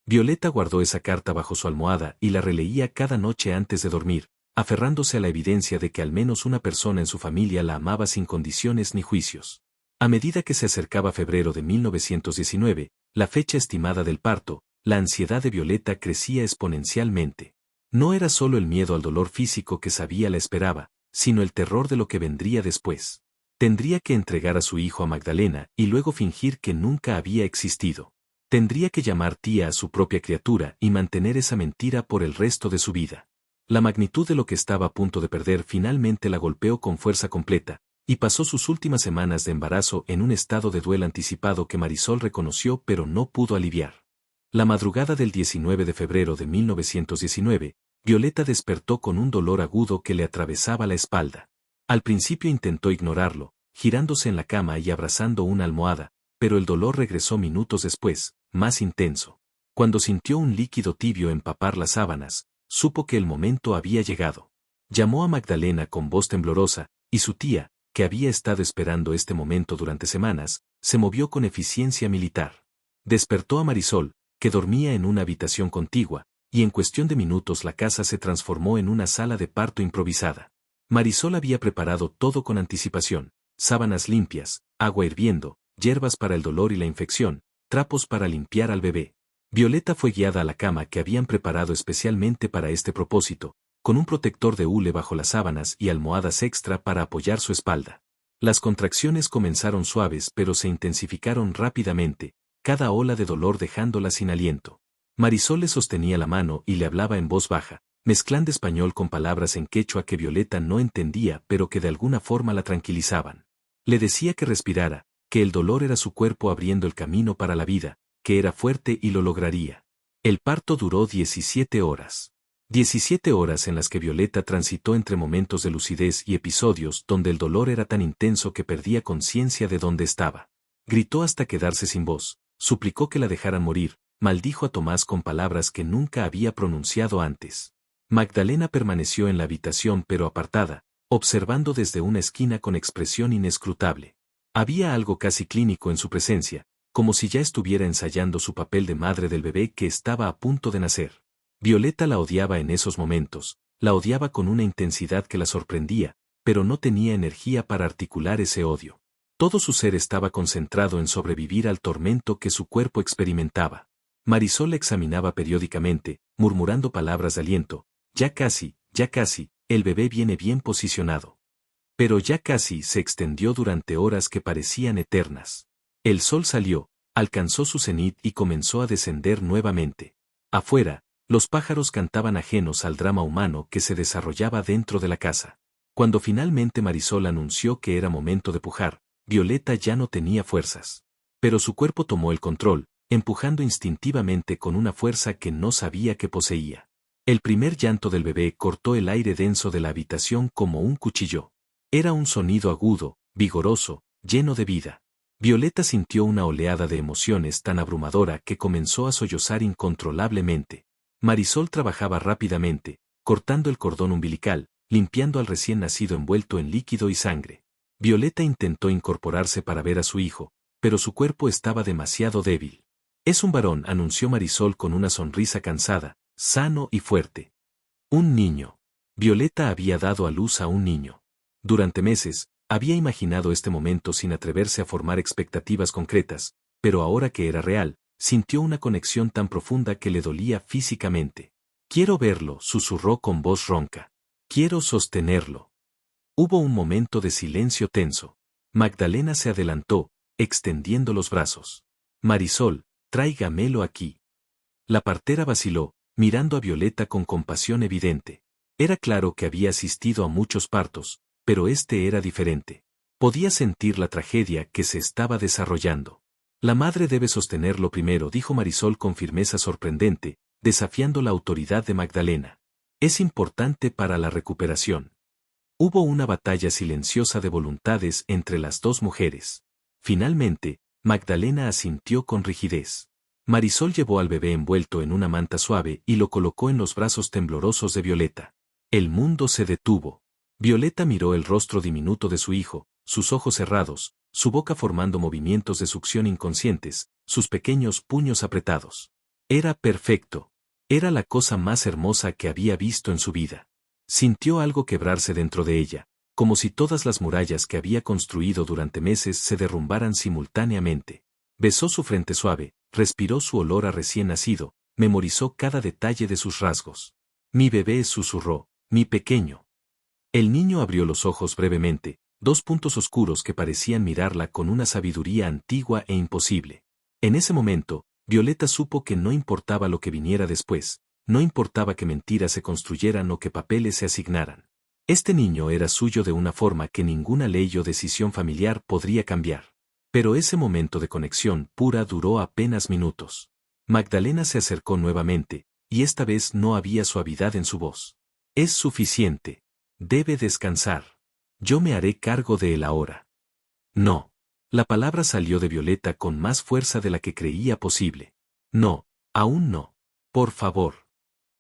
Violeta guardó esa carta bajo su almohada y la releía cada noche antes de dormir, aferrándose a la evidencia de que al menos una persona en su familia la amaba sin condiciones ni juicios. A medida que se acercaba febrero de 1919, la fecha estimada del parto, la ansiedad de Violeta crecía exponencialmente. No era solo el miedo al dolor físico que sabía la esperaba, sino el terror de lo que vendría después. Tendría que entregar a su hijo a Magdalena y luego fingir que nunca había existido. Tendría que llamar tía a su propia criatura y mantener esa mentira por el resto de su vida. La magnitud de lo que estaba a punto de perder finalmente la golpeó con fuerza completa, y pasó sus últimas semanas de embarazo en un estado de duelo anticipado que Marisol reconoció pero no pudo aliviar. La madrugada del 19 de febrero de 1919, Violeta despertó con un dolor agudo que le atravesaba la espalda. Al principio intentó ignorarlo, girándose en la cama y abrazando una almohada, pero el dolor regresó minutos después, más intenso. Cuando sintió un líquido tibio empapar las sábanas, supo que el momento había llegado. Llamó a Magdalena con voz temblorosa, y su tía, que había estado esperando este momento durante semanas, se movió con eficiencia militar. Despertó a Marisol, que dormía en una habitación contigua, y en cuestión de minutos la casa se transformó en una sala de parto improvisada. Marisol había preparado todo con anticipación, sábanas limpias, agua hirviendo, hierbas para el dolor y la infección, trapos para limpiar al bebé. Violeta fue guiada a la cama que habían preparado especialmente para este propósito, con un protector de hule bajo las sábanas y almohadas extra para apoyar su espalda. Las contracciones comenzaron suaves pero se intensificaron rápidamente, cada ola de dolor dejándola sin aliento. Marisol le sostenía la mano y le hablaba en voz baja, mezclando español con palabras en quechua que Violeta no entendía pero que de alguna forma la tranquilizaban. Le decía que respirara, que el dolor era su cuerpo abriendo el camino para la vida, que era fuerte y lo lograría. El parto duró 17 horas. 17 horas en las que Violeta transitó entre momentos de lucidez y episodios donde el dolor era tan intenso que perdía conciencia de dónde estaba. Gritó hasta quedarse sin voz, suplicó que la dejaran morir, maldijo a Tomás con palabras que nunca había pronunciado antes. Magdalena permaneció en la habitación pero apartada, observando desde una esquina con expresión inescrutable. Había algo casi clínico en su presencia, como si ya estuviera ensayando su papel de madre del bebé que estaba a punto de nacer. Violeta la odiaba en esos momentos, la odiaba con una intensidad que la sorprendía, pero no tenía energía para articular ese odio. Todo su ser estaba concentrado en sobrevivir al tormento que su cuerpo experimentaba. Marisol la examinaba periódicamente, murmurando palabras de aliento. Ya casi, el bebé viene bien posicionado. Pero ya casi se extendió durante horas que parecían eternas. El sol salió, alcanzó su cenit y comenzó a descender nuevamente. Afuera, los pájaros cantaban ajenos al drama humano que se desarrollaba dentro de la casa. Cuando finalmente Marisol anunció que era momento de pujar, Violeta ya no tenía fuerzas. Pero su cuerpo tomó el control, empujando instintivamente con una fuerza que no sabía que poseía. El primer llanto del bebé cortó el aire denso de la habitación como un cuchillo. Era un sonido agudo, vigoroso, lleno de vida. Violeta sintió una oleada de emociones tan abrumadora que comenzó a sollozar incontrolablemente. Marisol trabajaba rápidamente, cortando el cordón umbilical, limpiando al recién nacido envuelto en líquido y sangre. Violeta intentó incorporarse para ver a su hijo, pero su cuerpo estaba demasiado débil. Es un varón, anunció Marisol con una sonrisa cansada, sano y fuerte. Un niño. Violeta había dado a luz a un niño. Durante meses, había imaginado este momento sin atreverse a formar expectativas concretas, pero ahora que era real, sintió una conexión tan profunda que le dolía físicamente. Quiero verlo, susurró con voz ronca. Quiero sostenerlo. Hubo un momento de silencio tenso. Magdalena se adelantó, extendiendo los brazos. Marisol, tráigamelo aquí. La partera vaciló, mirando a Violeta con compasión evidente. Era claro que había asistido a muchos partos, pero este era diferente. Podía sentir la tragedia que se estaba desarrollando. La madre debe sostenerlo primero, dijo Marisol con firmeza sorprendente, desafiando la autoridad de Magdalena. Es importante para la recuperación. Hubo una batalla silenciosa de voluntades entre las dos mujeres. Finalmente, Magdalena asintió con rigidez. Marisol llevó al bebé envuelto en una manta suave y lo colocó en los brazos temblorosos de Violeta. El mundo se detuvo. Violeta miró el rostro diminuto de su hijo, sus ojos cerrados, su boca formando movimientos de succión inconscientes, sus pequeños puños apretados. Era perfecto. Era la cosa más hermosa que había visto en su vida. Sintió algo quebrarse dentro de ella, como si todas las murallas que había construido durante meses se derrumbaran simultáneamente. Besó su frente suave, respiró su olor a recién nacido, memorizó cada detalle de sus rasgos. Mi bebé, susurró, mi pequeño. El niño abrió los ojos brevemente, dos puntos oscuros que parecían mirarla con una sabiduría antigua e imposible. En ese momento, Violeta supo que no importaba lo que viniera después, no importaba que mentiras se construyeran o que papeles se asignaran. Este niño era suyo de una forma que ninguna ley o decisión familiar podría cambiar. Pero ese momento de conexión pura duró apenas minutos. Magdalena se acercó nuevamente, y esta vez no había suavidad en su voz. Es suficiente. Debe descansar. Yo me haré cargo de él ahora. No. La palabra salió de Violeta con más fuerza de la que creía posible. No, aún no. Por favor.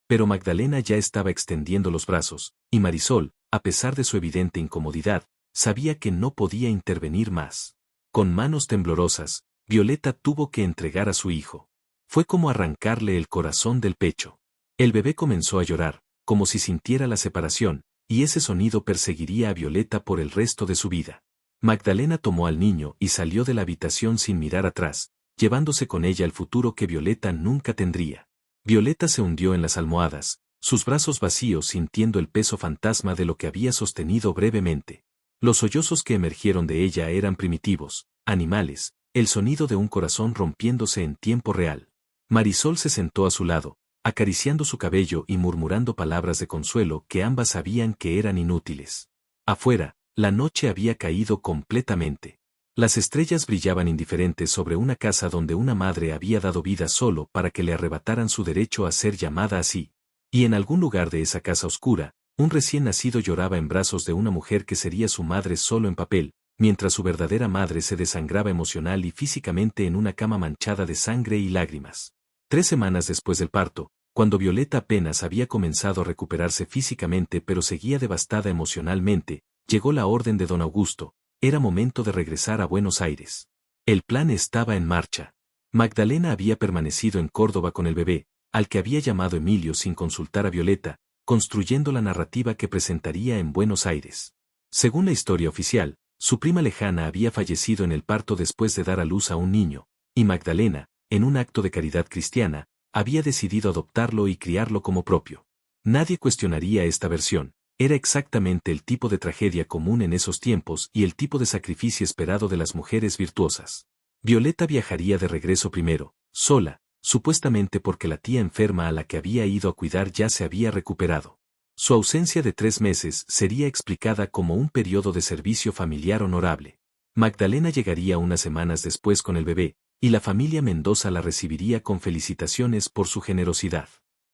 Pero Magdalena ya estaba extendiendo los brazos, y Marisol, a pesar de su evidente incomodidad, sabía que no podía intervenir más. Con manos temblorosas, Violeta tuvo que entregar a su hijo. Fue como arrancarle el corazón del pecho. El bebé comenzó a llorar, como si sintiera la separación, y ese sonido perseguiría a Violeta por el resto de su vida. Magdalena tomó al niño y salió de la habitación sin mirar atrás, llevándose con ella el futuro que Violeta nunca tendría. Violeta se hundió en las almohadas, sus brazos vacíos sintiendo el peso fantasma de lo que había sostenido brevemente. Los sollozos que emergieron de ella eran primitivos, animales, el sonido de un corazón rompiéndose en tiempo real. Marisol se sentó a su lado, acariciando su cabello y murmurando palabras de consuelo que ambas sabían que eran inútiles. Afuera, la noche había caído completamente. Las estrellas brillaban indiferentes sobre una casa donde una madre había dado vida solo para que le arrebataran su derecho a ser llamada así. Y en algún lugar de esa casa oscura, un recién nacido lloraba en brazos de una mujer que sería su madre solo en papel, mientras su verdadera madre se desangraba emocional y físicamente en una cama manchada de sangre y lágrimas. 3 semanas después del parto, cuando Violeta apenas había comenzado a recuperarse físicamente pero seguía devastada emocionalmente, llegó la orden de don Augusto. Era momento de regresar a Buenos Aires. El plan estaba en marcha. Magdalena había permanecido en Córdoba con el bebé, al que había llamado Emilio sin consultar a Violeta, construyendo la narrativa que presentaría en Buenos Aires. Según la historia oficial, su prima lejana había fallecido en el parto después de dar a luz a un niño, y Magdalena, en un acto de caridad cristiana, había decidido adoptarlo y criarlo como propio. Nadie cuestionaría esta versión. Era exactamente el tipo de tragedia común en esos tiempos y el tipo de sacrificio esperado de las mujeres virtuosas. Violeta viajaría de regreso primero, sola, supuestamente porque la tía enferma a la que había ido a cuidar ya se había recuperado. Su ausencia de 3 meses sería explicada como un periodo de servicio familiar honorable. Magdalena llegaría unas semanas después con el bebé, y la familia Mendoza la recibiría con felicitaciones por su generosidad.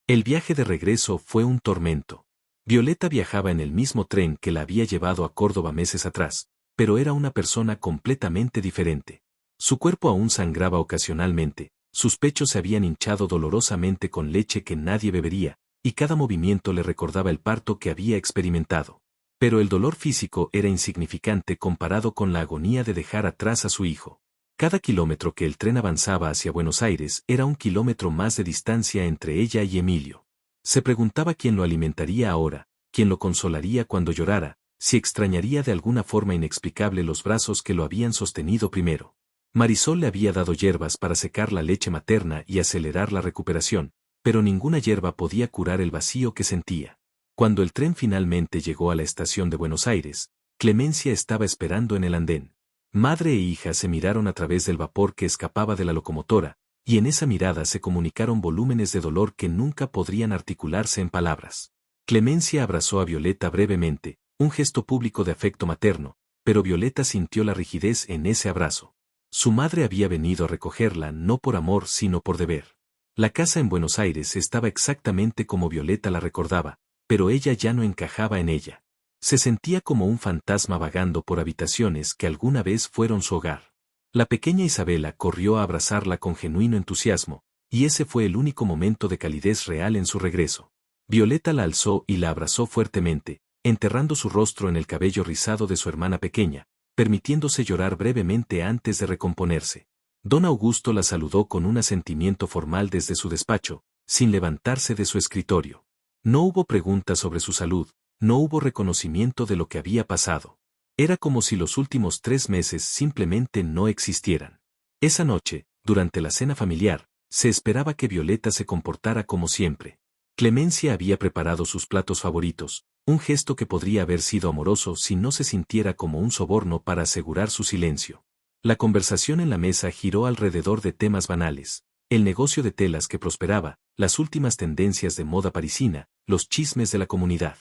El viaje de regreso fue un tormento. Violeta viajaba en el mismo tren que la había llevado a Córdoba meses atrás, pero era una persona completamente diferente. Su cuerpo aún sangraba ocasionalmente, sus pechos se habían hinchado dolorosamente con leche que nadie bebería, y cada movimiento le recordaba el parto que había experimentado. Pero el dolor físico era insignificante comparado con la agonía de dejar atrás a su hijo. Cada kilómetro que el tren avanzaba hacia Buenos Aires era un kilómetro más de distancia entre ella y Emilio. Se preguntaba quién lo alimentaría ahora, quién lo consolaría cuando llorara, si extrañaría de alguna forma inexplicable los brazos que lo habían sostenido primero. Marisol le había dado hierbas para secar la leche materna y acelerar la recuperación, pero ninguna hierba podía curar el vacío que sentía. Cuando el tren finalmente llegó a la estación de Buenos Aires, Clemencia estaba esperando en el andén. Madre e hija se miraron a través del vapor que escapaba de la locomotora, y en esa mirada se comunicaron volúmenes de dolor que nunca podrían articularse en palabras. Clemencia abrazó a Violeta brevemente, un gesto público de afecto materno, pero Violeta sintió la rigidez en ese abrazo. Su madre había venido a recogerla no por amor sino por deber. La casa en Buenos Aires estaba exactamente como Violeta la recordaba, pero ella ya no encajaba en ella. Se sentía como un fantasma vagando por habitaciones que alguna vez fueron su hogar. La pequeña Isabela corrió a abrazarla con genuino entusiasmo, y ese fue el único momento de calidez real en su regreso. Violeta la alzó y la abrazó fuertemente, enterrando su rostro en el cabello rizado de su hermana pequeña, permitiéndose llorar brevemente antes de recomponerse. Don Augusto la saludó con un asentimiento formal desde su despacho, sin levantarse de su escritorio. No hubo preguntas sobre su salud, no hubo reconocimiento de lo que había pasado. Era como si los últimos 3 meses simplemente no existieran. Esa noche, durante la cena familiar, se esperaba que Violeta se comportara como siempre. Clemencia había preparado sus platos favoritos, un gesto que podría haber sido amoroso si no se sintiera como un soborno para asegurar su silencio. La conversación en la mesa giró alrededor de temas banales, el negocio de telas que prosperaba, las últimas tendencias de moda parisina, los chismes de la comunidad.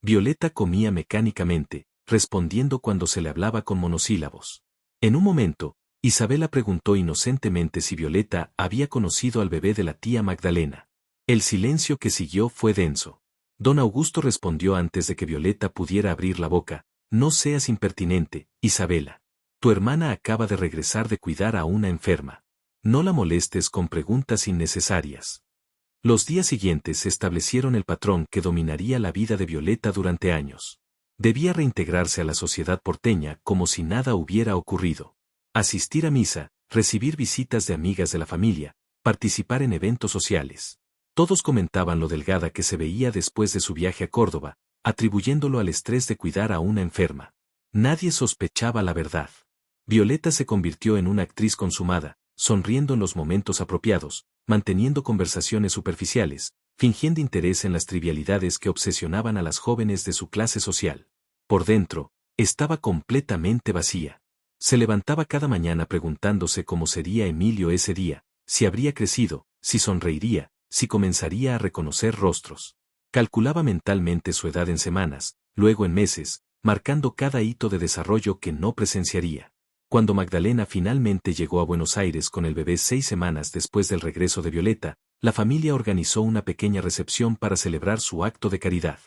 Violeta comía mecánicamente, respondiendo cuando se le hablaba con monosílabos. En un momento, Isabela preguntó inocentemente si Violeta había conocido al bebé de la tía Magdalena. El silencio que siguió fue denso. Don Augusto respondió antes de que Violeta pudiera abrir la boca: no seas impertinente, Isabela. Tu hermana acaba de regresar de cuidar a una enferma. No la molestes con preguntas innecesarias. Los días siguientes establecieron el patrón que dominaría la vida de Violeta durante años. Debía reintegrarse a la sociedad porteña como si nada hubiera ocurrido. Asistir a misa, recibir visitas de amigas de la familia, participar en eventos sociales. Todos comentaban lo delgada que se veía después de su viaje a Córdoba, atribuyéndolo al estrés de cuidar a una enferma. Nadie sospechaba la verdad. Violeta se convirtió en una actriz consumada, sonriendo en los momentos apropiados, manteniendo conversaciones superficiales, fingiendo interés en las trivialidades que obsesionaban a las jóvenes de su clase social. Por dentro, estaba completamente vacía. Se levantaba cada mañana preguntándose cómo sería Emilio ese día, si habría crecido, si sonreiría, si comenzaría a reconocer rostros. Calculaba mentalmente su edad en semanas, luego en meses, marcando cada hito de desarrollo que no presenciaría. Cuando Magdalena finalmente llegó a Buenos Aires con el bebé 6 semanas después del regreso de Violeta, la familia organizó una pequeña recepción para celebrar su acto de caridad.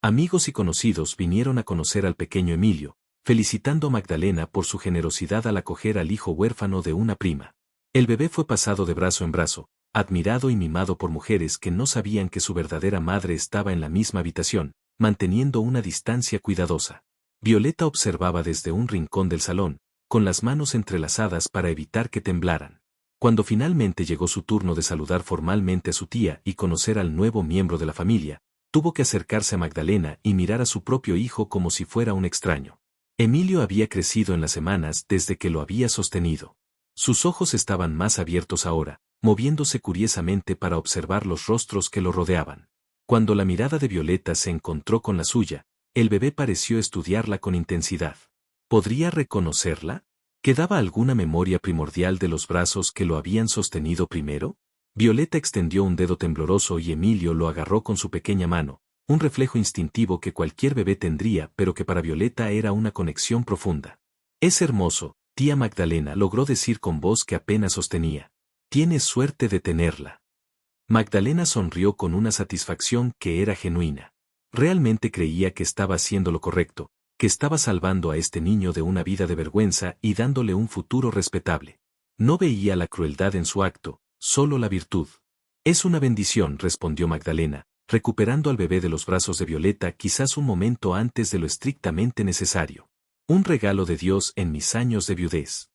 Amigos y conocidos vinieron a conocer al pequeño Emilio, felicitando a Magdalena por su generosidad al acoger al hijo huérfano de una prima. El bebé fue pasado de brazo en brazo, admirado y mimado por mujeres que no sabían que su verdadera madre estaba en la misma habitación, manteniendo una distancia cuidadosa. Violeta observaba desde un rincón del salón, con las manos entrelazadas para evitar que temblaran. Cuando finalmente llegó su turno de saludar formalmente a su tía y conocer al nuevo miembro de la familia, tuvo que acercarse a Magdalena y mirar a su propio hijo como si fuera un extraño. Emilio había crecido en las semanas desde que lo había sostenido. Sus ojos estaban más abiertos ahora, moviéndose curiosamente para observar los rostros que lo rodeaban. Cuando la mirada de Violeta se encontró con la suya, el bebé pareció estudiarla con intensidad. ¿Podría reconocerla? ¿Quedaba alguna memoria primordial de los brazos que lo habían sostenido primero? Violeta extendió un dedo tembloroso y Emilio lo agarró con su pequeña mano, un reflejo instintivo que cualquier bebé tendría pero que para Violeta era una conexión profunda. Es hermoso, tía Magdalena logró decir con voz que apenas sostenía. Tienes suerte de tenerla. Magdalena sonrió con una satisfacción que era genuina. Realmente creía que estaba haciendo lo correcto, que estaba salvando a este niño de una vida de vergüenza y dándole un futuro respetable. No veía la crueldad en su acto, solo la virtud. Es una bendición, respondió Magdalena, recuperando al bebé de los brazos de Violeta quizás un momento antes de lo estrictamente necesario. Un regalo de Dios en mis años de viudez.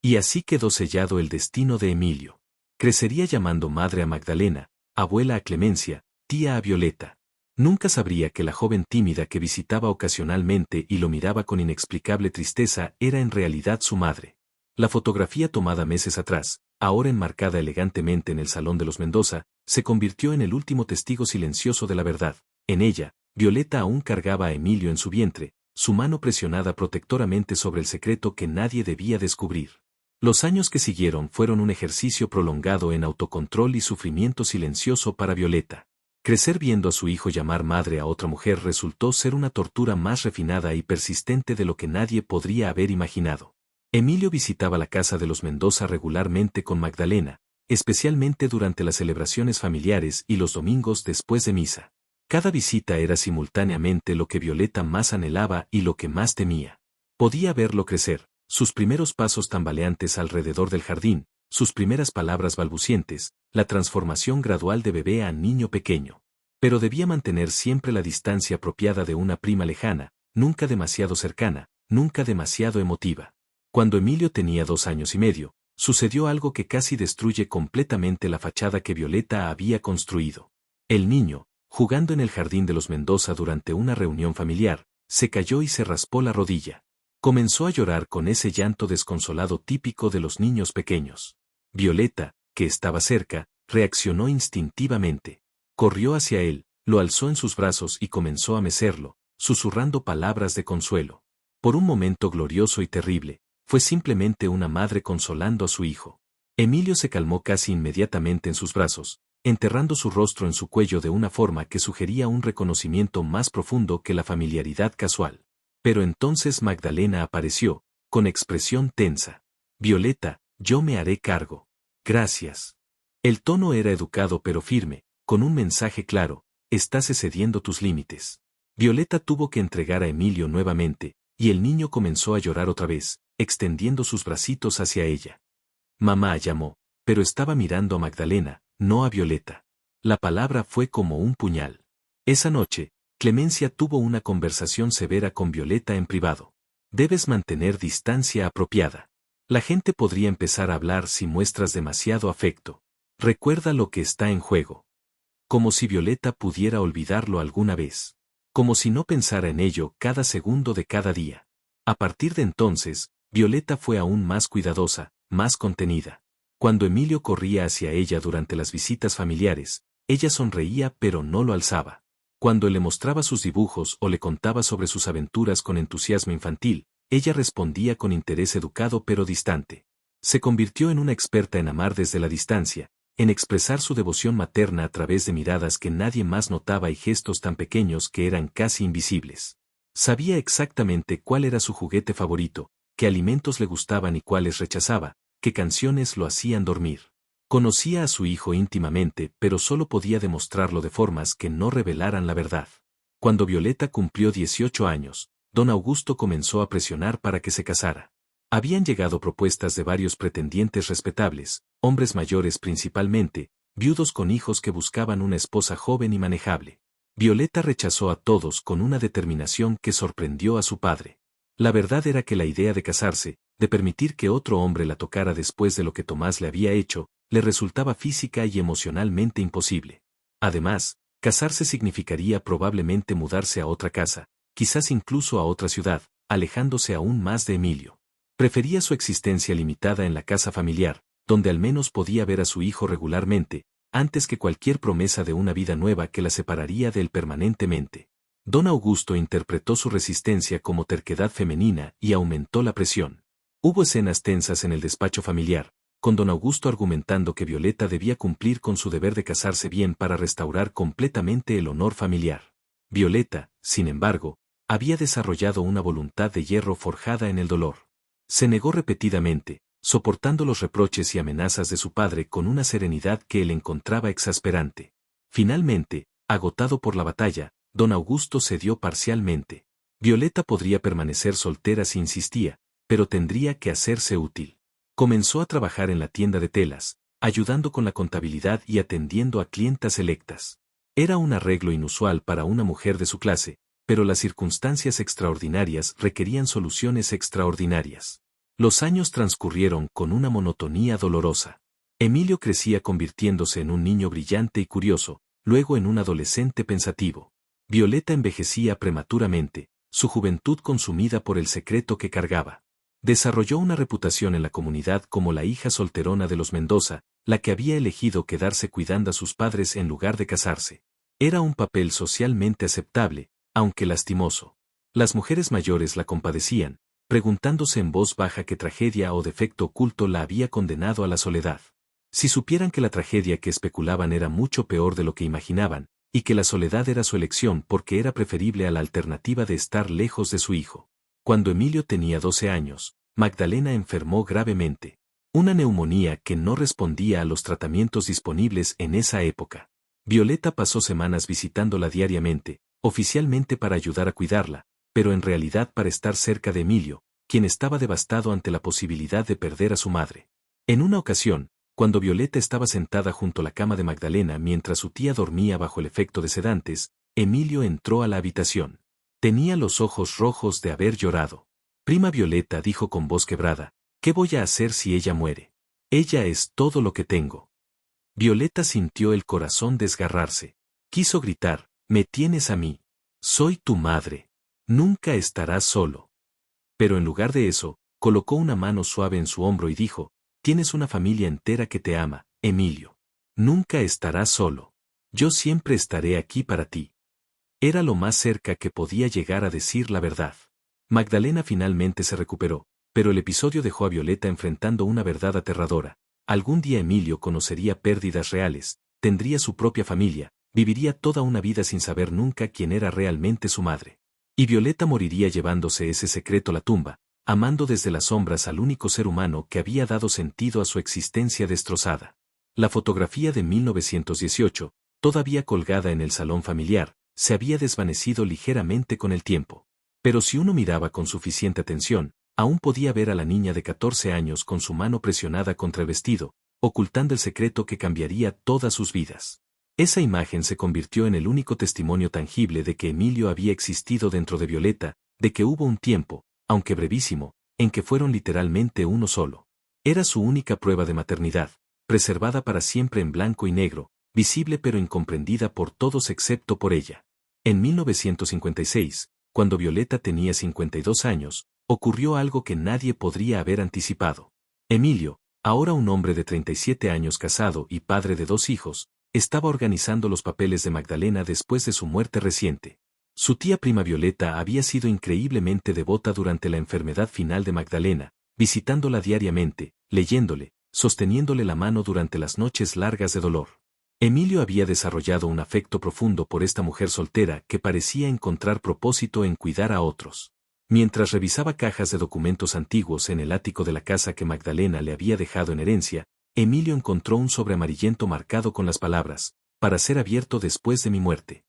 Y así quedó sellado el destino de Emilio. Crecería llamando madre a Magdalena, abuela a Clemencia, tía a Violeta. Nunca sabría que la joven tímida que visitaba ocasionalmente y lo miraba con inexplicable tristeza era en realidad su madre. La fotografía tomada meses atrás, ahora enmarcada elegantemente en el Salón de los Mendoza, se convirtió en el último testigo silencioso de la verdad. En ella, Violeta aún cargaba a Emilio en su vientre, su mano presionada protectoramente sobre el secreto que nadie debía descubrir. Los años que siguieron fueron un ejercicio prolongado en autocontrol y sufrimiento silencioso para Violeta. Crecer viendo a su hijo llamar madre a otra mujer resultó ser una tortura más refinada y persistente de lo que nadie podría haber imaginado. Emilio visitaba la casa de los Mendoza regularmente con Magdalena, especialmente durante las celebraciones familiares y los domingos después de misa. Cada visita era simultáneamente lo que Violeta más anhelaba y lo que más temía. Podía verlo crecer, sus primeros pasos tambaleantes alrededor del jardín, sus primeras palabras balbucientes, la transformación gradual de bebé a niño pequeño. Pero debía mantener siempre la distancia apropiada de una prima lejana, nunca demasiado cercana, nunca demasiado emotiva. Cuando Emilio tenía 2 años y medio, sucedió algo que casi destruye completamente la fachada que Violeta había construido. El niño, jugando en el jardín de los Mendoza durante una reunión familiar, se cayó y se raspó la rodilla. Comenzó a llorar con ese llanto desconsolado típico de los niños pequeños. Violeta, que estaba cerca, reaccionó instintivamente. Corrió hacia él, lo alzó en sus brazos y comenzó a mecerlo, susurrando palabras de consuelo. Por un momento glorioso y terrible, fue simplemente una madre consolando a su hijo. Emilio se calmó casi inmediatamente en sus brazos, enterrando su rostro en su cuello de una forma que sugería un reconocimiento más profundo que la familiaridad casual. Pero entonces Magdalena apareció, con expresión tensa. Violeta, yo me haré cargo. Gracias. El tono era educado pero firme, con un mensaje claro, estás excediendo tus límites. Violeta tuvo que entregar a Emilio nuevamente, y el niño comenzó a llorar otra vez, extendiendo sus bracitos hacia ella. Mamá llamó, pero estaba mirando a Magdalena, no a Violeta. La palabra fue como un puñal. Esa noche, Clemencia tuvo una conversación severa con Violeta en privado. Debes mantener distancia apropiada. La gente podría empezar a hablar si muestras demasiado afecto. Recuerda lo que está en juego. Como si Violeta pudiera olvidarlo alguna vez. Como si no pensara en ello cada segundo de cada día. A partir de entonces, Violeta fue aún más cuidadosa, más contenida. Cuando Emilio corría hacia ella durante las visitas familiares, ella sonreía pero no lo alzaba. Cuando le mostraba sus dibujos o le contaba sobre sus aventuras con entusiasmo infantil, ella respondía con interés educado pero distante. Se convirtió en una experta en amar desde la distancia, en expresar su devoción materna a través de miradas que nadie más notaba y gestos tan pequeños que eran casi invisibles. Sabía exactamente cuál era su juguete favorito, qué alimentos le gustaban y cuáles rechazaba, qué canciones lo hacían dormir. Conocía a su hijo íntimamente, pero solo podía demostrarlo de formas que no revelaran la verdad. Cuando Violeta cumplió 18 años, don Augusto comenzó a presionar para que se casara. Habían llegado propuestas de varios pretendientes respetables, hombres mayores principalmente, viudos con hijos que buscaban una esposa joven y manejable. Violeta rechazó a todos con una determinación que sorprendió a su padre. La verdad era que la idea de casarse, de permitir que otro hombre la tocara después de lo que Tomás le había hecho, le resultaba física y emocionalmente imposible. Además, casarse significaría probablemente mudarse a otra casa, quizás incluso a otra ciudad, alejándose aún más de Emilio. Prefería su existencia limitada en la casa familiar, donde al menos podía ver a su hijo regularmente, antes que cualquier promesa de una vida nueva que la separaría de él permanentemente. Don Augusto interpretó su resistencia como terquedad femenina y aumentó la presión. Hubo escenas tensas en el despacho familiar, con don Augusto argumentando que Violeta debía cumplir con su deber de casarse bien para restaurar completamente el honor familiar. Violeta, sin embargo, había desarrollado una voluntad de hierro forjada en el dolor. Se negó repetidamente, soportando los reproches y amenazas de su padre con una serenidad que él encontraba exasperante. Finalmente, agotado por la batalla, don Augusto cedió parcialmente. Violeta podría permanecer soltera si insistía, pero tendría que hacerse útil. Comenzó a trabajar en la tienda de telas, ayudando con la contabilidad y atendiendo a clientas selectas. Era un arreglo inusual para una mujer de su clase, pero las circunstancias extraordinarias requerían soluciones extraordinarias. Los años transcurrieron con una monotonía dolorosa. Emilio crecía convirtiéndose en un niño brillante y curioso, luego en un adolescente pensativo. Violeta envejecía prematuramente, su juventud consumida por el secreto que cargaba. Desarrolló una reputación en la comunidad como la hija solterona de los Mendoza, la que había elegido quedarse cuidando a sus padres en lugar de casarse. Era un papel socialmente aceptable, aunque lastimoso. Las mujeres mayores la compadecían, preguntándose en voz baja qué tragedia o defecto oculto la había condenado a la soledad. Si supieran que la tragedia que especulaban era mucho peor de lo que imaginaban, y que la soledad era su elección porque era preferible a la alternativa de estar lejos de su hijo. Cuando Emilio tenía 12 años, Magdalena enfermó gravemente. Una neumonía que no respondía a los tratamientos disponibles en esa época. Violeta pasó semanas visitándola diariamente, oficialmente para ayudar a cuidarla, pero en realidad para estar cerca de Emilio, quien estaba devastado ante la posibilidad de perder a su madre. En una ocasión, cuando Violeta estaba sentada junto a la cama de Magdalena mientras su tía dormía bajo el efecto de sedantes, Emilio entró a la habitación. Tenía los ojos rojos de haber llorado. Prima Violeta, dijo con voz quebrada, ¿qué voy a hacer si ella muere? Ella es todo lo que tengo. Violeta sintió el corazón desgarrarse. Quiso gritar, me tienes a mí. Soy tu madre. Nunca estarás solo. Pero en lugar de eso, colocó una mano suave en su hombro y dijo, tienes una familia entera que te ama, Emilio. Nunca estarás solo. Yo siempre estaré aquí para ti. Era lo más cerca que podía llegar a decir la verdad. Magdalena finalmente se recuperó, pero el episodio dejó a Violeta enfrentando una verdad aterradora. Algún día Emilio conocería pérdidas reales, tendría su propia familia, viviría toda una vida sin saber nunca quién era realmente su madre. Y Violeta moriría llevándose ese secreto a la tumba, amando desde las sombras al único ser humano que había dado sentido a su existencia destrozada. La fotografía de 1918, todavía colgada en el salón familiar, se había desvanecido ligeramente con el tiempo. Pero si uno miraba con suficiente atención, aún podía ver a la niña de 14 años con su mano presionada contra el vestido, ocultando el secreto que cambiaría todas sus vidas. Esa imagen se convirtió en el único testimonio tangible de que Emilio había existido dentro de Violeta, de que hubo un tiempo, aunque brevísimo, en que fueron literalmente uno solo. Era su única prueba de maternidad, preservada para siempre en blanco y negro, visible pero incomprendida por todos excepto por ella. En 1956, cuando Violeta tenía 52 años, ocurrió algo que nadie podría haber anticipado. Emilio, ahora un hombre de 37 años casado y padre de 2 hijos, estaba organizando los papeles de Magdalena después de su muerte reciente. Su tía prima Violeta había sido increíblemente devota durante la enfermedad final de Magdalena, visitándola diariamente, leyéndole, sosteniéndole la mano durante las noches largas de dolor. Emilio había desarrollado un afecto profundo por esta mujer soltera que parecía encontrar propósito en cuidar a otros. Mientras revisaba cajas de documentos antiguos en el ático de la casa que Magdalena le había dejado en herencia, Emilio encontró un sobre amarillento marcado con las palabras, para ser abierto después de mi muerte.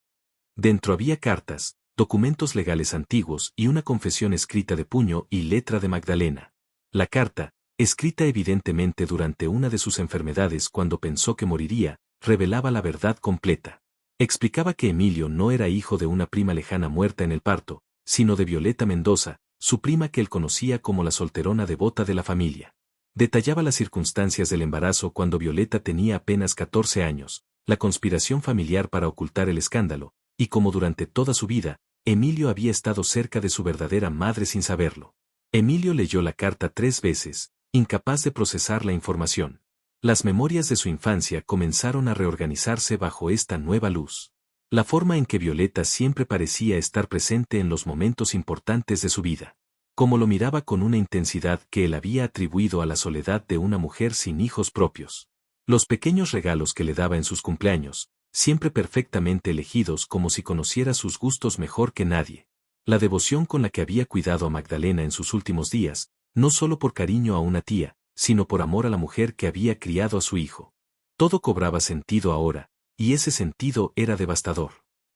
Dentro había cartas, documentos legales antiguos y una confesión escrita de puño y letra de Magdalena. La carta, escrita evidentemente durante una de sus enfermedades cuando pensó que moriría, revelaba la verdad completa. Explicaba que Emilio no era hijo de una prima lejana muerta en el parto, sino de Violeta Mendoza, su prima que él conocía como la solterona devota de la familia. Detallaba las circunstancias del embarazo cuando Violeta tenía apenas 14 años, la conspiración familiar para ocultar el escándalo, y cómo durante toda su vida, Emilio había estado cerca de su verdadera madre sin saberlo. Emilio leyó la carta 3 veces, incapaz de procesar la información. Las memorias de su infancia comenzaron a reorganizarse bajo esta nueva luz. La forma en que Violeta siempre parecía estar presente en los momentos importantes de su vida. Como lo miraba con una intensidad que él había atribuido a la soledad de una mujer sin hijos propios. Los pequeños regalos que le daba en sus cumpleaños, siempre perfectamente elegidos como si conociera sus gustos mejor que nadie. La devoción con la que había cuidado a Magdalena en sus últimos días, no solo por cariño a una tía, sino por amor a la mujer que había criado a su hijo. Todo cobraba sentido ahora, y ese sentido era devastador.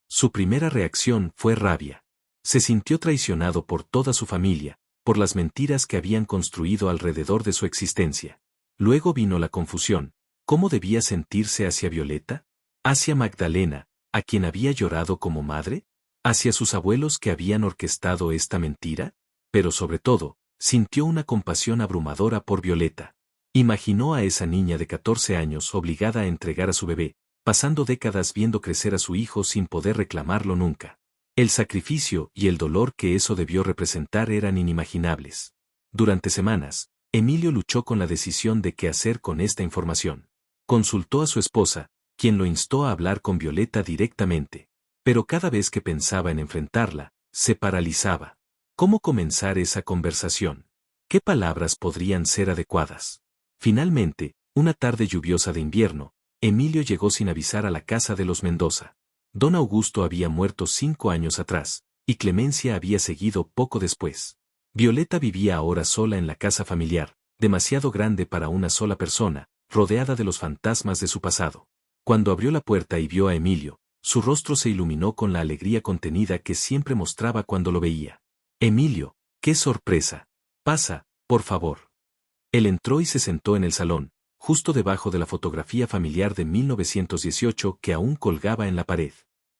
Su primera reacción fue rabia. Se sintió traicionado por toda su familia, por las mentiras que habían construido alrededor de su existencia. Luego vino la confusión. ¿Cómo debía sentirse hacia Violeta? ¿Hacia Magdalena, a quien había llorado como madre? ¿Hacia sus abuelos que habían orquestado esta mentira? Pero sobre todo, sintió una compasión abrumadora por Violeta. Imaginó a esa niña de 14 años obligada a entregar a su bebé, pasando décadas viendo crecer a su hijo sin poder reclamarlo nunca. El sacrificio y el dolor que eso debió representar eran inimaginables. Durante semanas, Emilio luchó con la decisión de qué hacer con esta información. Consultó a su esposa, quien lo instó a hablar con Violeta directamente. Pero cada vez que pensaba en enfrentarla, se paralizaba. ¿Cómo comenzar esa conversación? ¿Qué palabras podrían ser adecuadas? Finalmente, una tarde lluviosa de invierno, Emilio llegó sin avisar a la casa de los Mendoza. Don Augusto había muerto 5 años atrás, y Clemencia había seguido poco después. Violeta vivía ahora sola en la casa familiar, demasiado grande para una sola persona, rodeada de los fantasmas de su pasado. Cuando abrió la puerta y vio a Emilio, su rostro se iluminó con la alegría contenida que siempre mostraba cuando lo veía. Emilio, ¡qué sorpresa! Pasa, por favor. Él entró y se sentó en el salón, justo debajo de la fotografía familiar de 1918 que aún colgaba en la pared.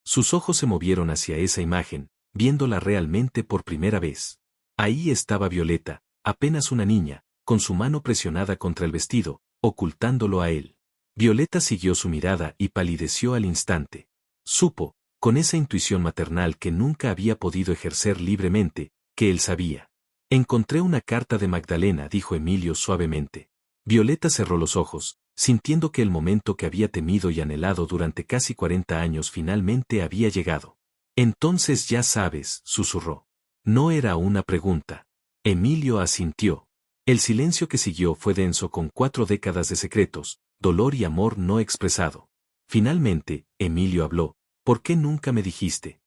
Sus ojos se movieron hacia esa imagen, viéndola realmente por primera vez. Ahí estaba Violeta, apenas una niña, con su mano presionada contra el vestido, ocultándolo a él. Violeta siguió su mirada y palideció al instante. Supo, con esa intuición maternal que nunca había podido ejercer libremente, que él sabía. Encontré una carta de Magdalena, dijo Emilio suavemente. Violeta cerró los ojos, sintiendo que el momento que había temido y anhelado durante casi 40 años finalmente había llegado. Entonces ya sabes, susurró. No era una pregunta. Emilio asintió. El silencio que siguió fue denso con 4 décadas de secretos, dolor y amor no expresado. Finalmente, Emilio habló. ¿Por qué nunca me dijiste?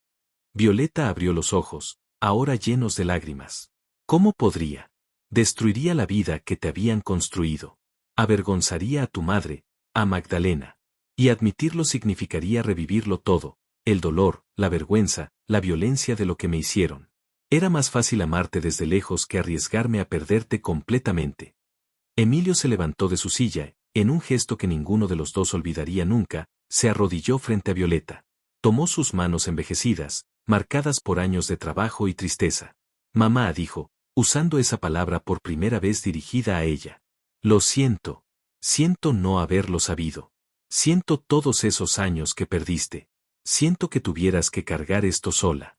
Violeta abrió los ojos, ahora llenos de lágrimas. ¿Cómo podría? Destruiría la vida que te habían construido. Avergonzaría a tu madre, a Magdalena. Y admitirlo significaría revivirlo todo, el dolor, la vergüenza, la violencia de lo que me hicieron. Era más fácil amarte desde lejos que arriesgarme a perderte completamente. Emilio se levantó de su silla, en un gesto que ninguno de los dos olvidaría nunca, se arrodilló frente a Violeta. Tomó sus manos envejecidas, marcadas por años de trabajo y tristeza. Mamá, dijo, usando esa palabra por primera vez dirigida a ella. Lo siento. Siento no haberlo sabido. Siento todos esos años que perdiste. Siento que tuvieras que cargar esto sola.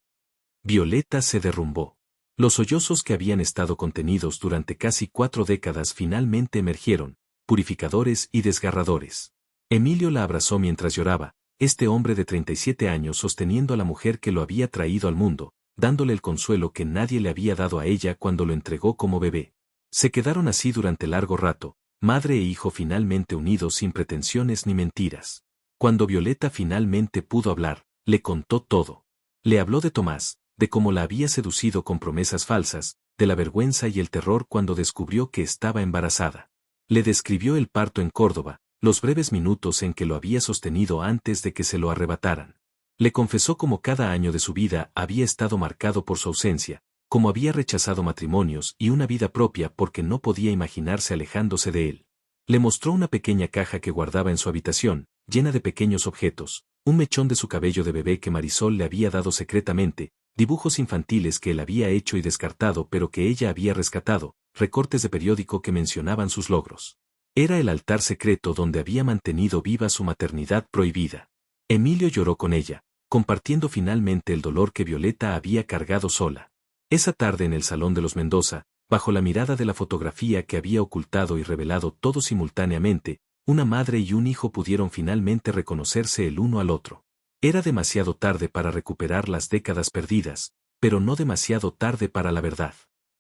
Violeta se derrumbó. Los sollozos que habían estado contenidos durante casi 4 décadas finalmente emergieron, purificadores y desgarradores. Emilio la abrazó mientras lloraba, este hombre de 37 años sosteniendo a la mujer que lo había traído al mundo, dándole el consuelo que nadie le había dado a ella cuando lo entregó como bebé. Se quedaron así durante largo rato, madre e hijo finalmente unidos sin pretensiones ni mentiras. Cuando Violeta finalmente pudo hablar, le contó todo. Le habló de Tomás, de cómo la había seducido con promesas falsas, de la vergüenza y el terror cuando descubrió que estaba embarazada. Le describió el parto en Córdoba, los breves minutos en que lo había sostenido antes de que se lo arrebataran. Le confesó cómo cada año de su vida había estado marcado por su ausencia, cómo había rechazado matrimonios y una vida propia porque no podía imaginarse alejándose de él. Le mostró una pequeña caja que guardaba en su habitación, llena de pequeños objetos, un mechón de su cabello de bebé que Marisol le había dado secretamente, dibujos infantiles que él había hecho y descartado pero que ella había rescatado, recortes de periódico que mencionaban sus logros. Era el altar secreto donde había mantenido viva su maternidad prohibida. Emilio lloró con ella, compartiendo finalmente el dolor que Violeta había cargado sola. Esa tarde en el salón de los Mendoza, bajo la mirada de la fotografía que había ocultado y revelado todo simultáneamente, una madre y un hijo pudieron finalmente reconocerse el uno al otro. Era demasiado tarde para recuperar las décadas perdidas, pero no demasiado tarde para la verdad.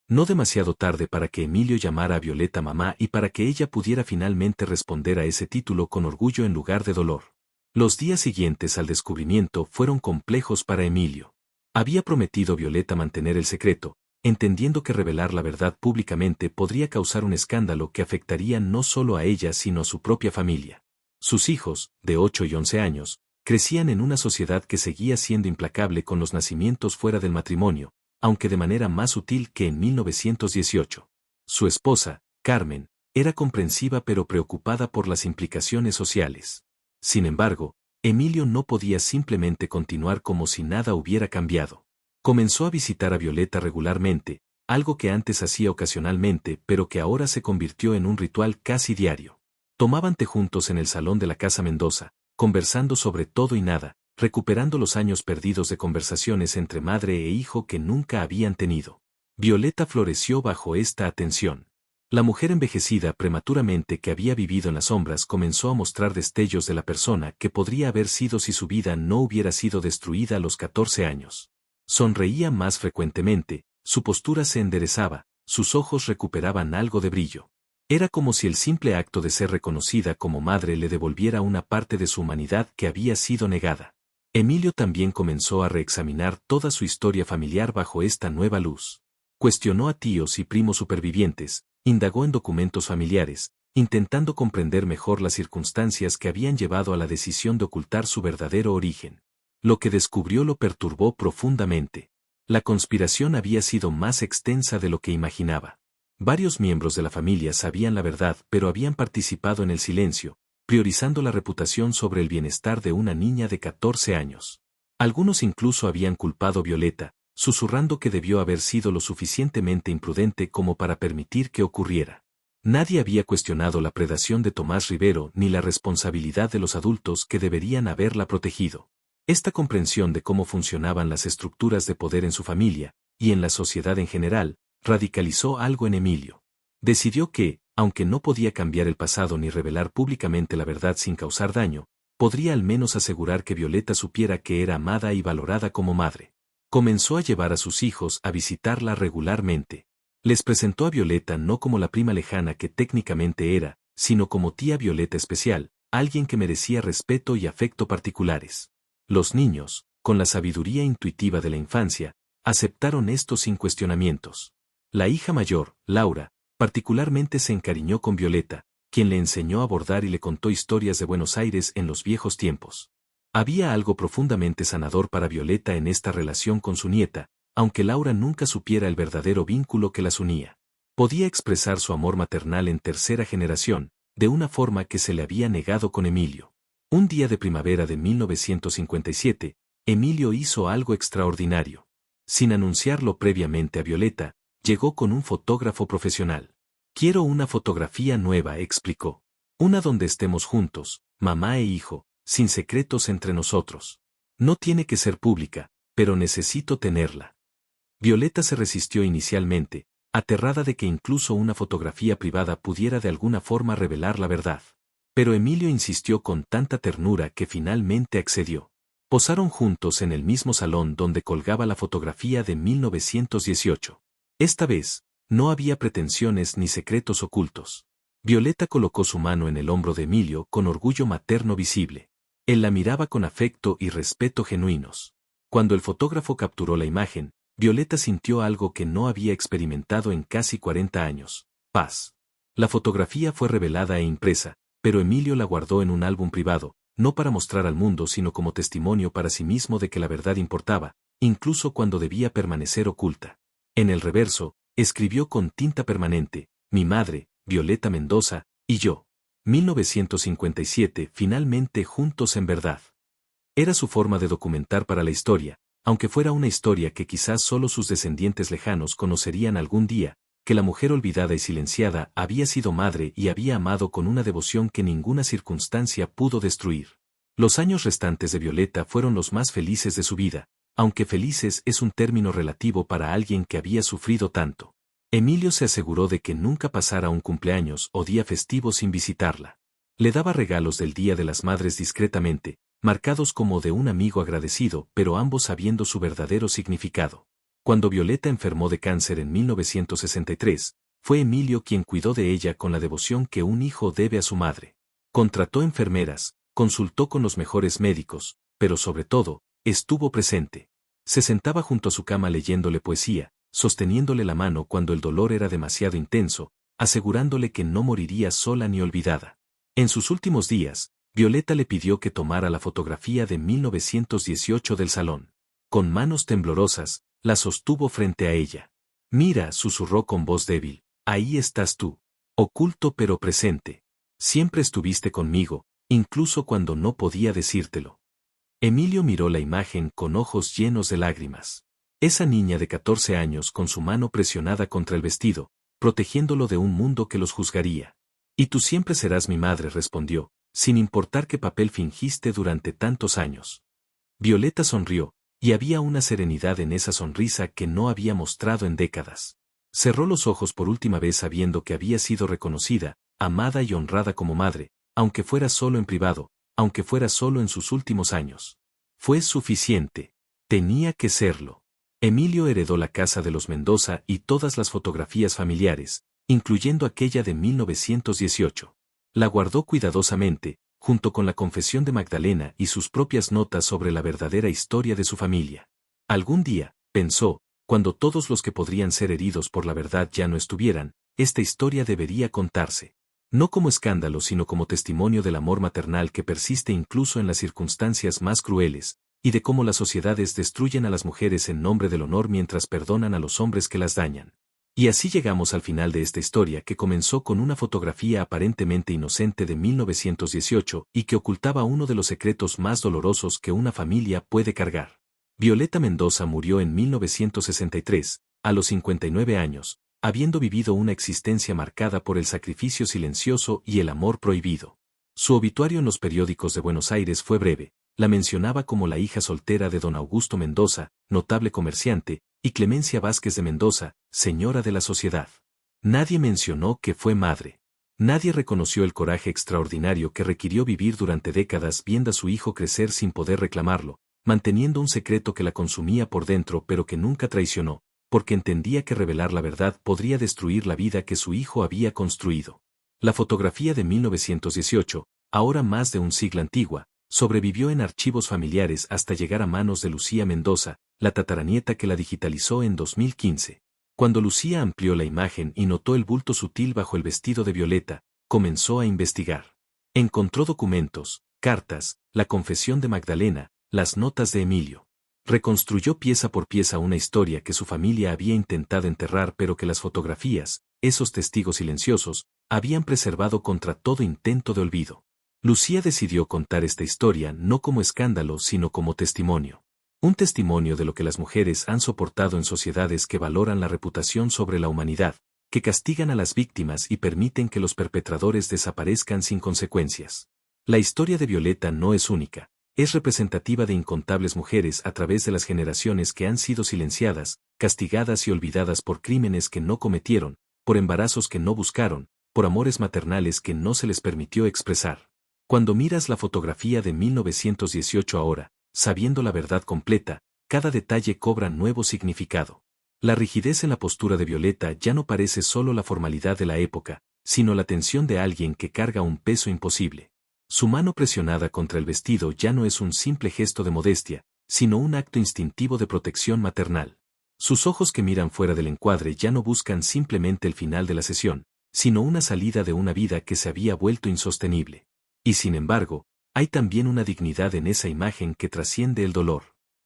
No demasiado tarde para que Emilio llamara a Violeta mamá y para que ella pudiera finalmente responder a ese título con orgullo en lugar de dolor. Los días siguientes al descubrimiento fueron complejos para Emilio. Había prometido Violeta mantener el secreto, entendiendo que revelar la verdad públicamente podría causar un escándalo que afectaría no solo a ella sino a su propia familia. Sus hijos, de 8 y 11 años, crecían en una sociedad que seguía siendo implacable con los nacimientos fuera del matrimonio, aunque de manera más sutil que en 1918. Su esposa, Carmen, era comprensiva pero preocupada por las implicaciones sociales. Sin embargo, Emilio no podía simplemente continuar como si nada hubiera cambiado. Comenzó a visitar a Violeta regularmente, algo que antes hacía ocasionalmente pero que ahora se convirtió en un ritual casi diario. Tomaban té juntos en el salón de la Casa Mendoza, conversando sobre todo y nada, recuperando los años perdidos de conversaciones entre madre e hijo que nunca habían tenido. Violeta floreció bajo esta atención. La mujer envejecida prematuramente que había vivido en las sombras comenzó a mostrar destellos de la persona que podría haber sido si su vida no hubiera sido destruida a los 14 años. Sonreía más frecuentemente, su postura se enderezaba, sus ojos recuperaban algo de brillo. Era como si el simple acto de ser reconocida como madre le devolviera una parte de su humanidad que había sido negada. Emilio también comenzó a reexaminar toda su historia familiar bajo esta nueva luz. Cuestionó a tíos y primos supervivientes, indagó en documentos familiares, intentando comprender mejor las circunstancias que habían llevado a la decisión de ocultar su verdadero origen. Lo que descubrió lo perturbó profundamente. La conspiración había sido más extensa de lo que imaginaba. Varios miembros de la familia sabían la verdad pero habían participado en el silencio, priorizando la reputación sobre el bienestar de una niña de 14 años. Algunos incluso habían culpado a Violeta, susurrando que debió haber sido lo suficientemente imprudente como para permitir que ocurriera. Nadie había cuestionado la predación de Tomás Rivero ni la responsabilidad de los adultos que deberían haberla protegido. Esta comprensión de cómo funcionaban las estructuras de poder en su familia, y en la sociedad en general, radicalizó algo en Emilio. Decidió que, aunque no podía cambiar el pasado ni revelar públicamente la verdad sin causar daño, podría al menos asegurar que Violeta supiera que era amada y valorada como madre. Comenzó a llevar a sus hijos a visitarla regularmente. Les presentó a Violeta no como la prima lejana que técnicamente era, sino como tía Violeta especial, alguien que merecía respeto y afecto particulares. Los niños, con la sabiduría intuitiva de la infancia, aceptaron esto sin cuestionamientos. La hija mayor, Laura, particularmente se encariñó con Violeta, quien le enseñó a bordar y le contó historias de Buenos Aires en los viejos tiempos. Había algo profundamente sanador para Violeta en esta relación con su nieta, aunque Laura nunca supiera el verdadero vínculo que las unía. Podía expresar su amor maternal en tercera generación, de una forma que se le había negado con Emilio. Un día de primavera de 1957, Emilio hizo algo extraordinario. Sin anunciarlo previamente a Violeta, llegó con un fotógrafo profesional. «Quiero una fotografía nueva», explicó. «Una donde estemos juntos, mamá e hijo, sin secretos entre nosotros. No tiene que ser pública, pero necesito tenerla». Violeta se resistió inicialmente, aterrada de que incluso una fotografía privada pudiera de alguna forma revelar la verdad. Pero Emilio insistió con tanta ternura que finalmente accedió. Posaron juntos en el mismo salón donde colgaba la fotografía de 1918. Esta vez, no había pretensiones ni secretos ocultos. Violeta colocó su mano en el hombro de Emilio con orgullo materno visible. Él la miraba con afecto y respeto genuinos. Cuando el fotógrafo capturó la imagen, Violeta sintió algo que no había experimentado en casi 40 años: paz. La fotografía fue revelada e impresa, pero Emilio la guardó en un álbum privado, no para mostrar al mundo sino como testimonio para sí mismo de que la verdad importaba, incluso cuando debía permanecer oculta. En el reverso, escribió con tinta permanente: mi madre, Violeta Mendoza, y yo. 1957, finalmente juntos en verdad. Era su forma de documentar para la historia, aunque fuera una historia que quizás solo sus descendientes lejanos conocerían algún día, que la mujer olvidada y silenciada había sido madre y había amado con una devoción que ninguna circunstancia pudo destruir. Los años restantes de Violeta fueron los más felices de su vida, aunque felices es un término relativo para alguien que había sufrido tanto. Emilio se aseguró de que nunca pasara un cumpleaños o día festivo sin visitarla. Le daba regalos del Día de las Madres discretamente, marcados como de un amigo agradecido, pero ambos sabiendo su verdadero significado. Cuando Violeta enfermó de cáncer en 1963, fue Emilio quien cuidó de ella con la devoción que un hijo debe a su madre. Contrató enfermeras, consultó con los mejores médicos, pero sobre todo, estuvo presente. Se sentaba junto a su cama leyéndole poesía, sosteniéndole la mano cuando el dolor era demasiado intenso, asegurándole que no moriría sola ni olvidada. En sus últimos días, Violeta le pidió que tomara la fotografía de 1918 del salón. Con manos temblorosas, la sostuvo frente a ella. Mira, susurró con voz débil, ahí estás tú. Oculto pero presente. Siempre estuviste conmigo, incluso cuando no podía decírtelo. Emilio miró la imagen con ojos llenos de lágrimas. Esa niña de 14 años con su mano presionada contra el vestido, protegiéndolo de un mundo que los juzgaría. Y tú siempre serás mi madre, respondió, sin importar qué papel fingiste durante tantos años. Violeta sonrió, y había una serenidad en esa sonrisa que no había mostrado en décadas. Cerró los ojos por última vez sabiendo que había sido reconocida, amada y honrada como madre, aunque fuera solo en privado, aunque fuera solo en sus últimos años. Fue suficiente. Tenía que serlo. Emilio heredó la casa de los Mendoza y todas las fotografías familiares, incluyendo aquella de 1918. La guardó cuidadosamente, junto con la confesión de Magdalena y sus propias notas sobre la verdadera historia de su familia. Algún día, pensó, cuando todos los que podrían ser heridos por la verdad ya no estuvieran, esta historia debería contarse. No como escándalo sino como testimonio del amor maternal que persiste incluso en las circunstancias más crueles, y de cómo las sociedades destruyen a las mujeres en nombre del honor mientras perdonan a los hombres que las dañan. Y así llegamos al final de esta historia que comenzó con una fotografía aparentemente inocente de 1918 y que ocultaba uno de los secretos más dolorosos que una familia puede cargar. Violeta Mendoza murió en 1963, a los 59 años, habiendo vivido una existencia marcada por el sacrificio silencioso y el amor prohibido. Su obituario en los periódicos de Buenos Aires fue breve. La mencionaba como la hija soltera de don Augusto Mendoza, notable comerciante, y Clemencia Vázquez de Mendoza, señora de la sociedad. Nadie mencionó que fue madre. Nadie reconoció el coraje extraordinario que requirió vivir durante décadas viendo a su hijo crecer sin poder reclamarlo, manteniendo un secreto que la consumía por dentro pero que nunca traicionó, porque entendía que revelar la verdad podría destruir la vida que su hijo había construido. La fotografía de 1918, ahora más de un siglo antigua, sobrevivió en archivos familiares hasta llegar a manos de Lucía Mendoza, la tataranieta que la digitalizó en 2015. Cuando Lucía amplió la imagen y notó el bulto sutil bajo el vestido de Violeta, comenzó a investigar. Encontró documentos, cartas, la confesión de Magdalena, las notas de Emilio. Reconstruyó pieza por pieza una historia que su familia había intentado enterrar pero que las fotografías, esos testigos silenciosos, habían preservado contra todo intento de olvido. Lucía decidió contar esta historia no como escándalo sino como testimonio. Un testimonio de lo que las mujeres han soportado en sociedades que valoran la reputación sobre la humanidad, que castigan a las víctimas y permiten que los perpetradores desaparezcan sin consecuencias. La historia de Violeta no es única, es representativa de incontables mujeres a través de las generaciones que han sido silenciadas, castigadas y olvidadas por crímenes que no cometieron, por embarazos que no buscaron, por amores maternales que no se les permitió expresar. Cuando miras la fotografía de 1918 ahora, sabiendo la verdad completa, cada detalle cobra nuevo significado. La rigidez en la postura de Violeta ya no parece solo la formalidad de la época, sino la tensión de alguien que carga un peso imposible. Su mano presionada contra el vestido ya no es un simple gesto de modestia, sino un acto instintivo de protección maternal. Sus ojos que miran fuera del encuadre ya no buscan simplemente el final de la sesión, sino una salida de una vida que se había vuelto insostenible. Y sin embargo, hay también una dignidad en esa imagen que trasciende el dolor.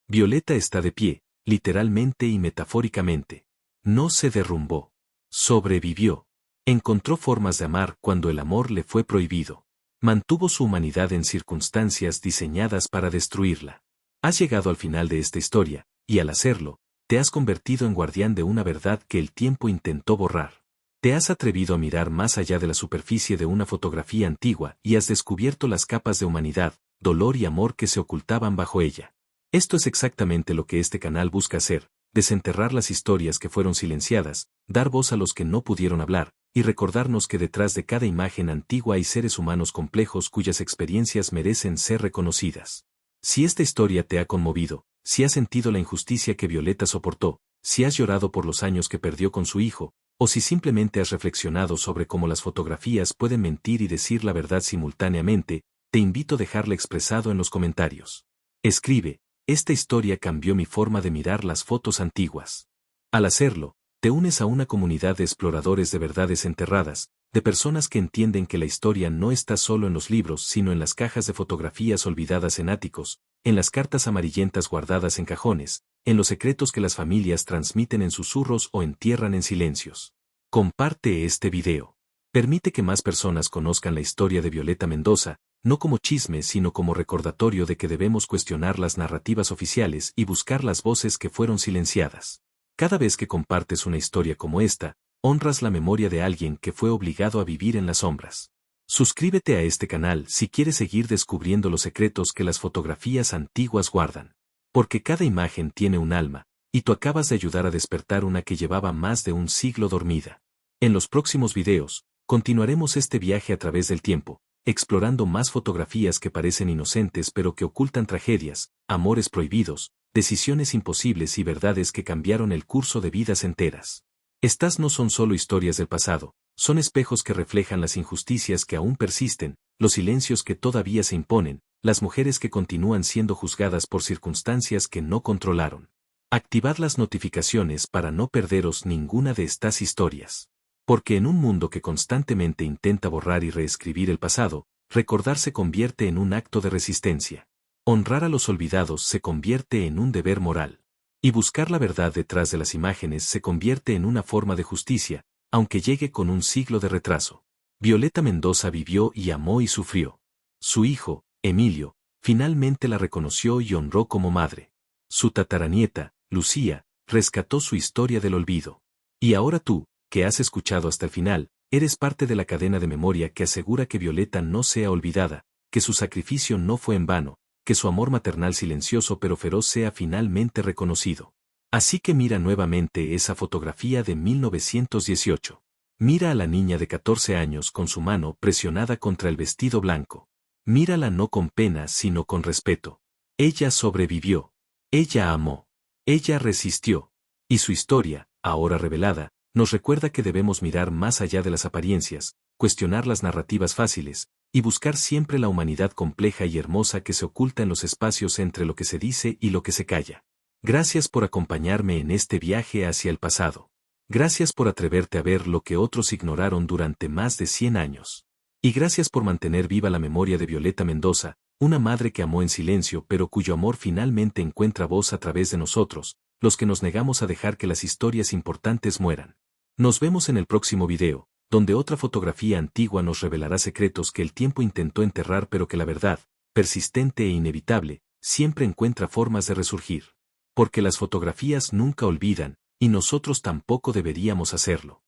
Violeta está de pie, literalmente y metafóricamente. No se derrumbó. Sobrevivió. Encontró formas de amar cuando el amor le fue prohibido. Mantuvo su humanidad en circunstancias diseñadas para destruirla. Has llegado al final de esta historia, y al hacerlo, te has convertido en guardián de una verdad que el tiempo intentó borrar. Te has atrevido a mirar más allá de la superficie de una fotografía antigua y has descubierto las capas de humanidad, dolor y amor que se ocultaban bajo ella. Esto es exactamente lo que este canal busca hacer: desenterrar las historias que fueron silenciadas, dar voz a los que no pudieron hablar, y recordarnos que detrás de cada imagen antigua hay seres humanos complejos cuyas experiencias merecen ser reconocidas. Si esta historia te ha conmovido, si has sentido la injusticia que Violeta soportó, si has llorado por los años que perdió con su hijo, o si simplemente has reflexionado sobre cómo las fotografías pueden mentir y decir la verdad simultáneamente, te invito a dejarla expresado en los comentarios. Escribe: esta historia cambió mi forma de mirar las fotos antiguas. Al hacerlo, te unes a una comunidad de exploradores de verdades enterradas, de personas que entienden que la historia no está solo en los libros sino en las cajas de fotografías olvidadas en áticos, en las cartas amarillentas guardadas en cajones, en los secretos que las familias transmiten en susurros o entierran en silencios. Comparte este video. Permite que más personas conozcan la historia de Violeta Mendoza, no como chisme sino como recordatorio de que debemos cuestionar las narrativas oficiales y buscar las voces que fueron silenciadas. Cada vez que compartes una historia como esta, honras la memoria de alguien que fue obligado a vivir en las sombras. Suscríbete a este canal si quieres seguir descubriendo los secretos que las fotografías antiguas guardan. Porque cada imagen tiene un alma, y tú acabas de ayudar a despertar una que llevaba más de un siglo dormida. En los próximos videos, continuaremos este viaje a través del tiempo, explorando más fotografías que parecen inocentes pero que ocultan tragedias, amores prohibidos, decisiones imposibles y verdades que cambiaron el curso de vidas enteras. Estas no son solo historias del pasado, son espejos que reflejan las injusticias que aún persisten, los silencios que todavía se imponen, las mujeres que continúan siendo juzgadas por circunstancias que no controlaron. Activad las notificaciones para no perderos ninguna de estas historias. Porque en un mundo que constantemente intenta borrar y reescribir el pasado, recordar se convierte en un acto de resistencia. Honrar a los olvidados se convierte en un deber moral. Y buscar la verdad detrás de las imágenes se convierte en una forma de justicia, aunque llegue con un siglo de retraso. Violeta Mendoza vivió y amó y sufrió. Su hijo, Emilio, finalmente la reconoció y honró como madre. Su tataranieta, Lucía, rescató su historia del olvido. Y ahora tú, que has escuchado hasta el final, eres parte de la cadena de memoria que asegura que Violeta no sea olvidada, que su sacrificio no fue en vano, que su amor maternal silencioso pero feroz sea finalmente reconocido. Así que mira nuevamente esa fotografía de 1918. Mira a la niña de 14 años con su mano presionada contra el vestido blanco. Mírala no con pena sino con respeto. Ella sobrevivió. Ella amó. Ella resistió. Y su historia, ahora revelada, nos recuerda que debemos mirar más allá de las apariencias, cuestionar las narrativas fáciles, y buscar siempre la humanidad compleja y hermosa que se oculta en los espacios entre lo que se dice y lo que se calla. Gracias por acompañarme en este viaje hacia el pasado. Gracias por atreverte a ver lo que otros ignoraron durante más de 100 años. Y gracias por mantener viva la memoria de Violeta Mendoza, una madre que amó en silencio pero cuyo amor finalmente encuentra voz a través de nosotros, los que nos negamos a dejar que las historias importantes mueran. Nos vemos en el próximo video, donde otra fotografía antigua nos revelará secretos que el tiempo intentó enterrar pero que la verdad, persistente e inevitable, siempre encuentra formas de resurgir. Porque las fotografías nunca olvidan, y nosotros tampoco deberíamos hacerlo.